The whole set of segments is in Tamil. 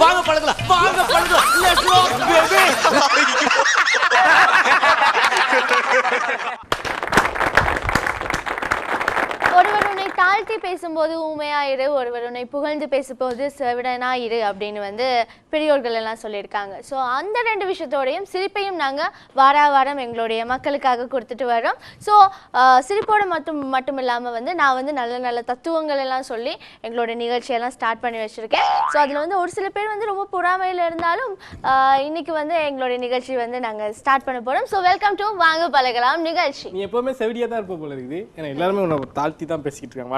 வாங்க பழகலாம், வாங்க பழகலாம். Let's rock baby. ஒருவர் உன்னை தாழ்த்தி பேசும்போது ஊமையாயிரு, ஒருவர் உன்னை புகழ்ந்து பேசும்போது செவிடனாயிரு அப்படின்னு வந்து பெரியோர்கள் எல்லாம் சொல்லியிருக்காங்க. ஸோ அந்த 2 விஷயத்தோடையும் சிரிப்பையும் நாங்கள் வாரம் எங்களுடைய மக்களுக்காக கொடுத்துட்டு வரோம். ஸோ சிரிப்போட மட்டும் இல்லாமல் வந்து நான் வந்து நல்ல நல்ல தத்துவங்கள் எல்லாம் சொல்லி எங்களோட நிகழ்ச்சியெல்லாம் ஸ்டார்ட் பண்ணி வச்சுருக்கேன். ஸோ அதில் வந்து ஒரு சில பேர் வந்து ரொம்ப பொறாமையில் இருந்தாலும் இன்னைக்கு வந்து எங்களுடைய நிகழ்ச்சி வந்து நாங்கள் ஸ்டார்ட் பண்ண போகிறோம். ஸோ வெல்கம் டு வாங்க பழகலாம் நிகழ்ச்சி. நீ எப்பவுமே செவிடியா தான் இருப்ப போல இருக்குது. ஏன்னா எல்லாருமே உன்னை தாழ்த்தி தான் பேசிக்கிட்டு இருக்காங்க.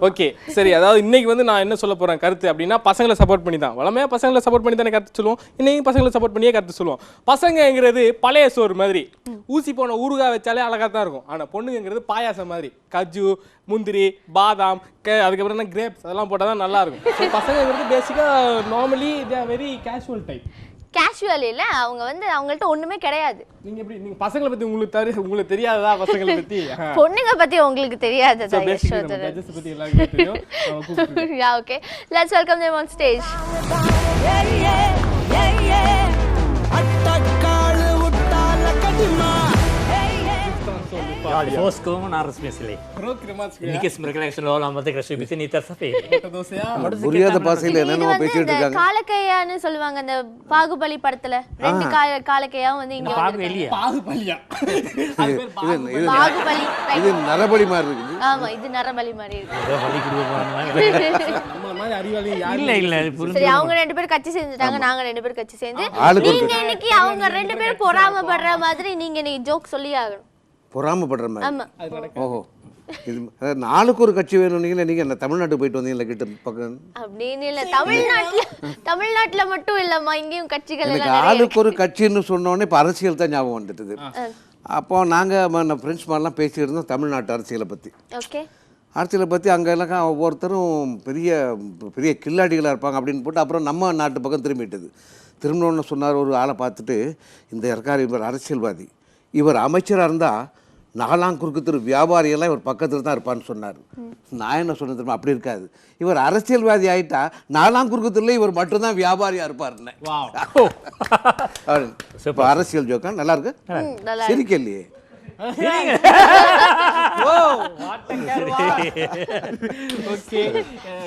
ஓகே சரி, அதாவது இன்னைக்கு வந்து நான் என்ன சொல்ல போறேன் கருத்து அப்படின்னா, பசங்களை சப்போர்ட் பண்ணி தான் வளமையா பசங்களை சப்போர்ட் பண்ணி தானே கருத்து சொல்லுவோம். இன்னைக்கு பசங்களை சப்போர்ட் பண்ணியே கருத்து சொல்லுவோம். பசங்கங்கிறது பழைய சோறு மாதிரி, ஊசி போன ஊறுகாய் வச்சாலே அழகா தான் இருக்கும். ஆனா பொண்ணுங்கிறது பாயாசம் மாதிரி, கஜு, முந்திரி, பாதாம், அதுக்கப்புறம் கிரேப்ஸ் அதெல்லாம் போட்டால் தான் நல்லா இருக்கும். பசங்கிறது பேசிக்கா normally they are very casual type. Casual இல்லை, அவங்க வந்து அவங்கள்ட்ட ஒண்ணுமே கிடையாது. நீங்க எப்படி நீங்க பசங்களை பத்தி உங்களுக்கு தெரியாததா? பசங்களை பத்தி பொண்ணுங்க பத்தி உங்களுக்கு தெரியாததா? யசோதரன் ஜட்ஜஸ் பத்தி எல்லாருக்கும் தெரியும். Yeah, okay. Let's welcome them on stage. Fosco non arrasmesli. Nikis recollection lo lamate cresce bisi ni tarsafe. புரியாத பாசையில என்னென்ன பேசிட்டு இருக்காங்க. காலக்கையான்னு சொல்லுவாங்க அந்த பாகுபலி படத்துல. 2 காலக்கையாவும் வந்து இங்க பாகுபலியா? பாகுபலியா? பாகுபலி. இது நரபலி மாதிரி இருக்குது. ஆமா, இது நரபலி மாதிரி இருக்கு. ஏதோ வலி குடுவாங்க. நம்ம மாதிரி அறிவாளி யாரு இல்ல சரி, அவங்க 2 பேரும் கட்சி சேர்ந்துட்டாங்க, நாங்க 2 பேரும் கட்சி சேர்ந்து நீங்க இன்னைக்கு அவங்க 2 பேரும் பொறாமைப்படுற மாதிரி நீங்க இன்னைக்கு ஜோக் சொல்லி ஆகணும். பொறாமப்படுற மாதிரி. ஆமா. ஓஹோ, இது நாளுக்கு ஒரு கட்சி வேணும்னீங்களே. நீங்க என்ன தமிழ்நாட்டுக்கு போயிட்டு வந்தீங்களா கிட்ட பக்கம்? அப்படின்னு இல்ல, தமிழ்நாட்டுல மட்டும் இல்லம்மா, இங்கேயும் கட்சிகள் எனக்கு ஆளுக்கு ஒரு கட்சின்னு சொன்னோடனே இப்போ அரசியல் தான் ஞாபகம் வந்துட்டுது. அப்போ நாங்கள் ஃப்ரெண்ட்ஸ் மாதிரிலாம் பேசிட்டு இருந்தோம் தமிழ்நாட்டு அரசியலை பற்றி. ஓகே. அரசியலை பற்றி அங்கே எல்லாம் ஒவ்வொருத்தரும் பெரிய பெரிய கில்லாடிகளாக இருப்பாங்க அப்படின்னு போட்டு அப்புறம் நம்ம நாட்டு பக்கம் திரும்பிட்டுது. திரும்பினோன்னு சொன்னார் ஒரு ஆளை பார்த்துட்டு, இந்த இருக்கார் இவர் அரசியல்வாதி, இவர் அமைச்சராக இருந்தால் நாலாங்குறுக்கு திரு வியாபாரியெல்லாம் இவர் பக்கத்தில் தான் இருப்பான்னு சொன்னார். நான் என்ன சொன்ன தெரியுமா, அப்படி இருக்காது, இவர் அரசியல்வாதி ஆகிட்டா நாலாங்குறுக்கத்தில் இவர் மட்டும்தான் வியாபாரியாக இருப்பாருன்னு. இப்போ அரசியல் ஜோக்கா நல்லா இருக்கு, சிரிக்க இல்லையே.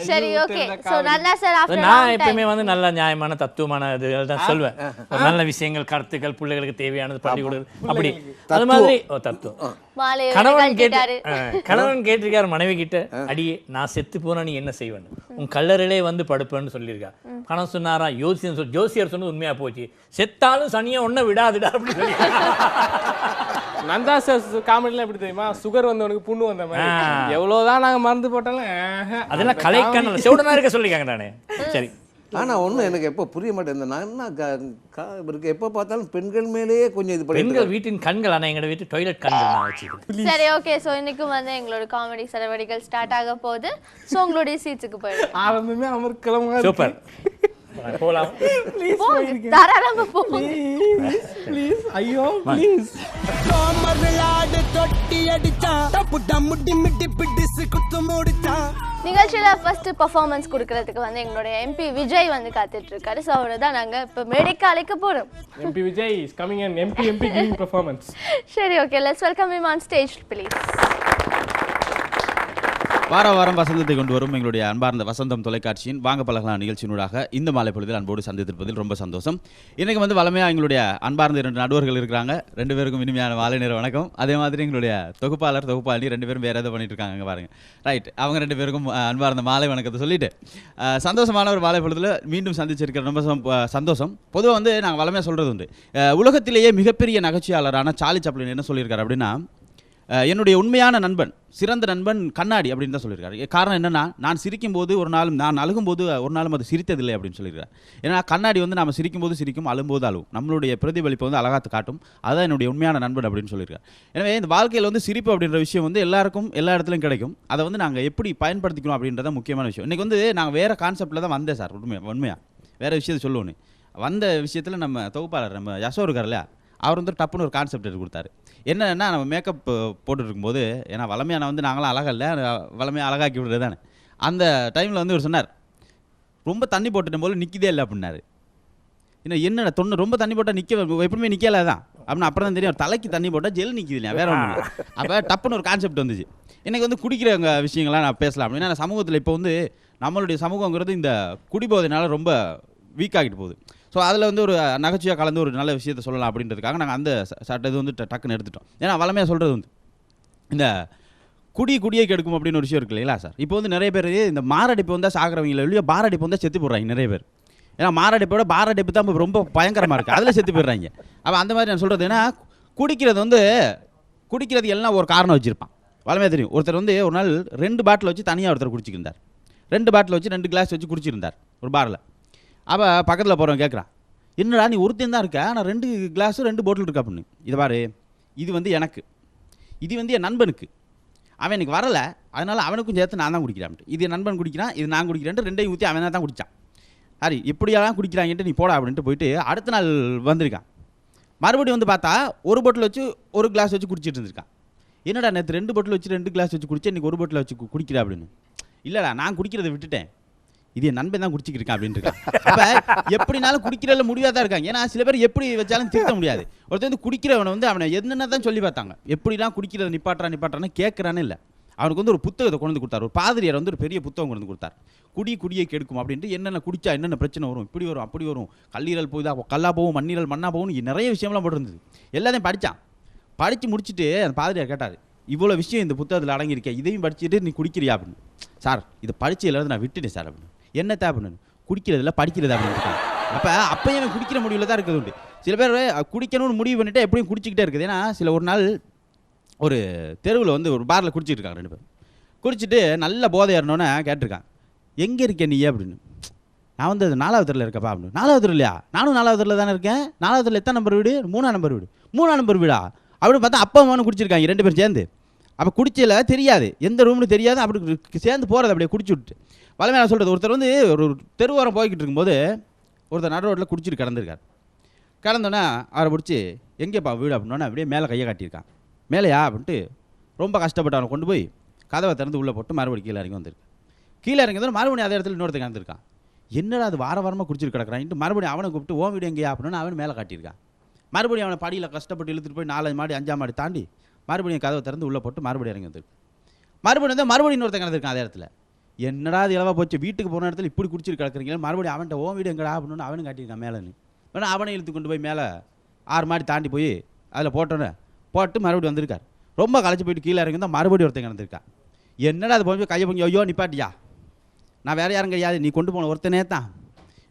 சரி, ஓகே. சோ நல்லா சார், நான் எப்பவுமே வந்து நல்ல நியாயமான தத்துவமான இதுகள் தான் சொல்வேன். நல்ல விஷயங்கள், கருத்துக்கள், பிள்ளைகளுக்கு தேவையானது பண்ணி கொடுக்குறது அப்படி. அது மாதிரி தத்துவம். கணவன் கேட்டிருக்காரு மனைவி கிட்ட, அடியே நான் செத்து போனா நீ என்ன செய்வேன், உன் கல்லறையிலே வந்து படுப்பேன்னு சொல்லியிருக்கா. கணவன் சொன்னாரா, ஜோசியர் சொன்னது உண்மையா போச்சு, செத்தாலும் சனியா ஒன்ன விடாதுடா அப்படின்னு சொல்லி. நந்தா சார் காமெடிலாம் எப்படி தெரியுமா, சுகர் வந்தவனுக்கு புண்ணு வந்த மாதிரி, எவ்வளவுதான் நாங்க மருந்து போட்டாலும் அதெல்லாம் கலைக்கான செவுடனா இருக்க சொல்லிருக்காங்க நானே. சரி, ஆனால் ஒன்றும் எனக்கு எப்போ புரிய மாட்டேன், நான் இவருக்கு எப்போ பார்த்தாலும் பெண்கள் மேலேயே கொஞ்சம் இது பெண்கள் வீட்டின் கண்கள், ஆனால் எங்களோட வீட்டு டாய்லெட் கண்கள் நான் வச்சுக்கிறேன். சரி, ஓகே. ஸோ இன்னைக்கும் வந்து எங்களோட காமெடி சரவடிகள் ஸ்டார்ட் ஆக போகுது. ஸோ உங்களுடைய சீட்ஸுக்கு போயிடும். ஆரம்பமே அமர்க்கலமா. சூப்பர், போலாம். தாராளமா போங்க. ப்ளீஸ், ஐயோ ப்ளீஸ். நிகழ்ச்சியில ஃபர்ஸ்ட் பெர்ஃபார்மன்ஸ் கொடுக்கறதுக்கு வந்து எங்களுடைய எம்பி விஜய் வந்து காத்துட்டு இருக்காரு. ஸோ அவரை தான் நாங்க இப்போ மேடைக்கு அழைக்க போறோம். MP Vijay is coming and MP giving performance. சரி, okay. Let's welcome him on stage please. வாரம் வசந்தத்தை கொண்டு வரும் எங்களுடைய அன்பார்ந்த வசந்தம் தொலைக்காட்சியின் வாங்க பழகலாம் நிகழ்ச்சியினூடாக இந்த மாலை பொழுதில் அன்போடு சந்தித்திருப்பதில் ரொம்ப சந்தோஷம். இன்றைக்கு வந்து வளமையாக எங்களுடைய அன்பார்ந்த 2 நடுவர்கள் இருக்கிறாங்க. 2 பேருக்கும் இனிமையான மாலை நேர வணக்கம். அதே மாதிரி எங்களுடைய தொகுப்பாளி 2 பேரும் வேறு எதாவது பண்ணிட்டு இருக்காங்க பாருங்க. ரைட், அவங்க 2 பேருக்கும் அன்பார்ந்த மாலை வணக்கத்தை சொல்லிட்டு சந்தோஷமான ஒரு மாலை பொழுதில் மீண்டும் சந்திச்சிருக்கிற ரொம்ப சந்தோஷம். பொதுவாக வந்து நாங்கள் வளமையாக சொல்கிறது உண்டு, உலகத்திலேயே மிகப்பெரிய நகைச்சுவையாளரான சார்லி சாப்ளின் என்ன சொல்லியிருக்காரு அப்படின்னா, என்னுடைய உண்மையான நண்பன், சிறந்த நண்பன் கண்ணாடி அப்படின்னு தான் சொல்லியிருக்காரு. காரணம் என்னென்னா, நான் சிரிக்கும்போது ஒரு நாளும், நான் அழுகும்போது ஒரு நாளும் அது சிரித்ததில்லை அப்படின்னு சொல்லியிருக்காரு. ஏன்னா கண்ணாடி வந்து நம்ம சிரிக்கும்போது சிரிக்கும், அழும்போது அழுவும், நம்மளுடைய பிரதிபலிப்பை வந்து அழகாத்து காட்டும். அதுதான் என்னுடைய உண்மையான நண்பன் அப்படின்னு சொல்லியிருக்காரு. எனவே இந்த வாழ்க்கையில் வந்து சிரிப்பு அப்படின்ற விஷயம் வந்து எல்லாருக்கும் எல்லா இடத்துலையும் கிடைக்கும். அதை வந்து நாங்கள் எப்படி பயன்படுத்திக்கணும் அப்படின்றத முக்கியமான விஷயம். இன்றைக்கி வந்து நாங்கள் வேறு கான்செப்டில் தான் வந்தேன் சார். உண்மையாக வேறு விஷயத்தை சொல்லுவோன்னு வந்த விஷயத்தில் நம்ம தொகுப்பாளர் நம்ம யசோ இருக்கார் இல்லையா, அவர் வந்து டப்புன்னு ஒரு கான்செப்ட் எடுத்து கொடுத்தாரு. என்னென்னா, நம்ம மேக்கப் போட்டுட்டு இருக்கும்போது, ஏன்னா வளமையான வந்து நாங்களாம் அழகாக இல்லை, வளமையாக அழகாக்கி விடுறது தானே. அந்த டைமில் வந்து இவர் சொன்னார், ரொம்ப தண்ணி போட்டுட்டேன் போல நிற்கதே இல்லை அப்படின்னாரு. என்னடா தொண்ணு ரொம்ப தண்ணி போட்டால் எப்பவுமே நிற்கல தான் அப்படின்னு அப்புறம் தான் தெரியும். தலைக்கு தண்ணி போட்டால் ஜெல் நிற்கிது இல்லையா, வேற ஒன்று. அப்போ டப்புன்னு ஒரு கான்செப்ட் வந்துச்சு. எனக்கு வந்து குடிக்கிறவங்க விஷயங்கள்லாம் நான் பேசலாம் அப்படின்னா சமூகத்தில் இப்போ வந்து நம்மளுடைய சமூகங்கிறது இந்த குடிபோதைனால ரொம்ப வீக் ஆகிட்டு போகுது. ஸோ அதில் வந்து ஒரு நகைச்சுவையாக கலந்து ஒரு நல்ல விஷயத்தை சொல்லலாம் அப்படின்றதுக்காக நாங்கள் அந்த இது வந்து டக்குன்னு எடுத்துட்டோம். ஏன்னா வளமையாக சொல்கிறது வந்து இந்த குடியை கெடுக்கும் அப்படின்னு ஒரு விஷயம் இருக்கு இல்லைங்களா சார். இப்போ வந்து நிறைய பேர் இந்த மாரடைப்பு வந்தால் சாகிறவங்கள இல்லையோ பாரடைப்பு வந்தால் செத்து போடுறாங்க நிறைய பேர். ஏன்னா மாரடைப்போட பாரடைப்பு தான் ரொம்ப பயங்கரமாக இருக்குது, அதில் செத்து போயிடுறாங்க. அப்போ அந்த மாதிரி நான் சொல்கிறது ஏன்னா குடிக்கிறது எல்லாம் ஒரு காரணம் வச்சுருப்பான். வளமையாக தெரியும். ஒருத்தர் வந்து ஒரு நாள் 2 பாட்டில் வச்சு தனியாக ஒருத்தர் குடிச்சிருந்தார். 2 பாட்டில் வச்சு 2 கிளாஸ் வச்சு குடிச்சிருந்தார் ஒரு பாரில். அப்போ பக்கத்தில் போகிறவன் கேட்குறான், என்னடா நீ ஒருத்தன் தான் இருக்க, ஆனால் 2 கிளாஸு 2 பாட்டில் இருக்கா அப்படின்னு. இதை பாரு, இது வந்து எனக்கு, இது வந்து என் நண்பனுக்கு, அவன் எனக்கு வரலை, அதனால் அவனுக்கும் சேர்த்து நான் தான் குடிக்கிறேன். இது என் நண்பன் குடிக்கிறான், இது நான் குடிக்கிறேன்ட்டு 2ஐயும் ஊற்றி அவன் தான் குடித்தான். சரி எப்படியெல்லாம் குடிக்கிறாங்கன்ட்டு நீ போடா அப்படின்ட்டு போயிட்டு அடுத்த நாள் வந்திருக்கான். மறுபடியும் வந்து பார்த்தா 1 பாட்டில் வச்சு 1 கிளாஸ் வச்சு குடிச்சிட்டு இருந்திருக்கான். என்னடா நேற்று 2 பாட்டில் வச்சு 2 கிளாஸ் வச்சு குடிச்சேன், இன்றைக்கி 1 பாட்டில் வச்சு குடிக்கிறேன் அப்படின்னு. இல்லைடா நான் குடிக்கிறத விட்டுட்டேன், இது என் நண்பன் தான் குடிச்சிக்கிருக்கான் அப்படின்னு இருக்கான். அப்போ எப்படினாலும் குடிக்கிறதுல முடிவாக தான் இருக்காங்க. ஏன்னா சில பேர் எப்படி வச்சாலும் திருத்த முடியாது. ஒருத்தர் வந்து குடிக்கிறவனை வந்து அவனை என்னென்ன தான் சொல்லி பார்த்தாங்க, எப்படிலாம் குடிக்கிறத நிப்பாட்டுறான்னு கேட்குறான்னு இல்லை. அவனுக்கு வந்து ஒரு புத்தகத்தை கொண்டு கொடுத்தார். ஒரு பாதிரியார் வந்து ஒரு பெரிய புத்தகம் கொண்டு கொடுத்தார். குடியை கெடுக்கும் அப்படின்ட்டு, என்னென்ன குடிச்சா என்னென்ன பிரச்சனை வரும், இப்படி வரும் அப்படி வரும், கல்லீரல் போய் தான் கல்லா போகும், மண்ணீரல் மண்ணா போகும், நிறைய விஷயம்லாம் போட்டிருந்தது. எல்லாத்தையும் படித்து முடிச்சுட்டு அந்த பாதிரியார் கேட்டார், இவ்வளோ விஷயம் இந்த புத்தகத்தில் அடங்கியிருக்கேன், இதையும் படிச்சுட்டு நீ குடிக்கிறியா அப்படின்னு. சார் இதை படித்து எல்லாரும் நான் விட்டுட்டேன் சார் அப்படின்னு. என்னத்தா அப்படின்னு, குடிக்கிறதில்ல படிக்கிறதா அப்படின்னு. அப்பயும் குடிக்கிற முடிவில் தான் இருக்குது உண்டு. சில பேர் குடிக்கணும்னு முடிவு பண்ணிவிட்டு எப்படியும் குடிச்சிக்கிட்டே இருக்குது. ஏன்னா ஒரு நாள் ஒரு தெருவில் வந்து ஒரு பாரில் குடிச்சிட்டு இருக்காங்க 2 பேர். குடிச்சிட்டு நல்ல போதை ஏறினோன்னே கேட்டிருக்கான், எங்கே இருக்கேன் நீ அப்படின்னு. நான் வந்து அது 4வது தெருவில் இருக்கப்பா அப்படின்னு. 4வது தெரு இல்லையா, நானும் 4வது தெருவில் தானே இருக்கேன். 4வது தெருவில் எத்தனை நம்பர் வீடு, 3ஆம் நம்பர் வீடு. 3ஆம் நம்பர் வீடா அப்படின்னு பார்த்தா அப்பா அம்மானு குடிச்சிருக்காங்க 2 பேரும் சேர்ந்து. அப்போ குடிச்சல தெரியாது, எந்த ரூம்னு தெரியாது, அப்படி சேர்ந்து போகிறது அப்படியே குடிச்சு விட்டு. வளமையாக நான் சொல்கிறது, ஒருத்தர் வந்து ஒரு தெருவோரம் போய்கிட்டு இருக்கும்போது ஒருத்தர் நடு ரோட்டில் குடிச்சிட்டு கிடந்திருக்கார். கிடந்தோன்னே அவரை பிடிச்சி எங்கேப்பா வீடு அப்படின்னோன்னே அப்படியே மேலே கையை காட்டியிருக்கான். மேலேயா அப்படின்ட்டு ரொம்ப கஷ்டப்பட்டு அவனை கொண்டு போய் கதவை திறந்து உள்ளே போட்டு மறுபடியும் கீழே இறங்கி வந்திருக்கு. கீழே இறங்கி வந்து மறுபடியும் அதே இடத்துல இன்னொருத்தர் கிடந்திருக்கான். என்னடா அது வாரமாக குடிச்சிட்டு கிடக்கிறான்ட்டு மறுபடியும் அவனை கூப்பிட்டு ஓன் வீடு எங்கேயா அப்படின்னு அவன் மேலே காட்டியிருக்கான். மறுபடியும் அவனை படியில் கஷ்டப்பட்டு இழுத்துட்டு போய் 4 மாடி 5ஆம் மாடி தாண்டி மறுபடியும் கதவை திறந்து உள்ளே போட்டு மறுபடியும் இறங்கி வந்திருக்கு. மறுபடியும் வந்து மறுபடியும் இன்னொருத்தர் கிடந்திருக்கான் அதே இடத்துல. என்னடா அது இளவா போச்சு, வீட்டுக்கு போன இடத்துல இப்படி குடிச்சிட்டு கிடக்குறீங்க, மறுபடியும் அவன்கிட்ட ஓன் வீடு எங்கடா அப்படின்னு அவனும் காட்டியிருக்கான் மேலேன்னு. வேணா அவனை இழுத்து கொண்டு போய் மேலே 6 மாடி தாண்டி போய் அதில் போட்டோன்னே போட்டு மறுபடியும் வந்திருக்கார். ரொம்ப களைச்சி போயிட்டு கீழே இறங்கி தான் மறுபடியும் ஒருத்தன் கிடந்திருக்கான். என்னடா அது போய் கையை பொங்கி, ஐயோ நிப்பாட்டியா, நான் வேறு யாரும் கிடையாது, நீ கொண்டு போன ஒருத்தனே தான்,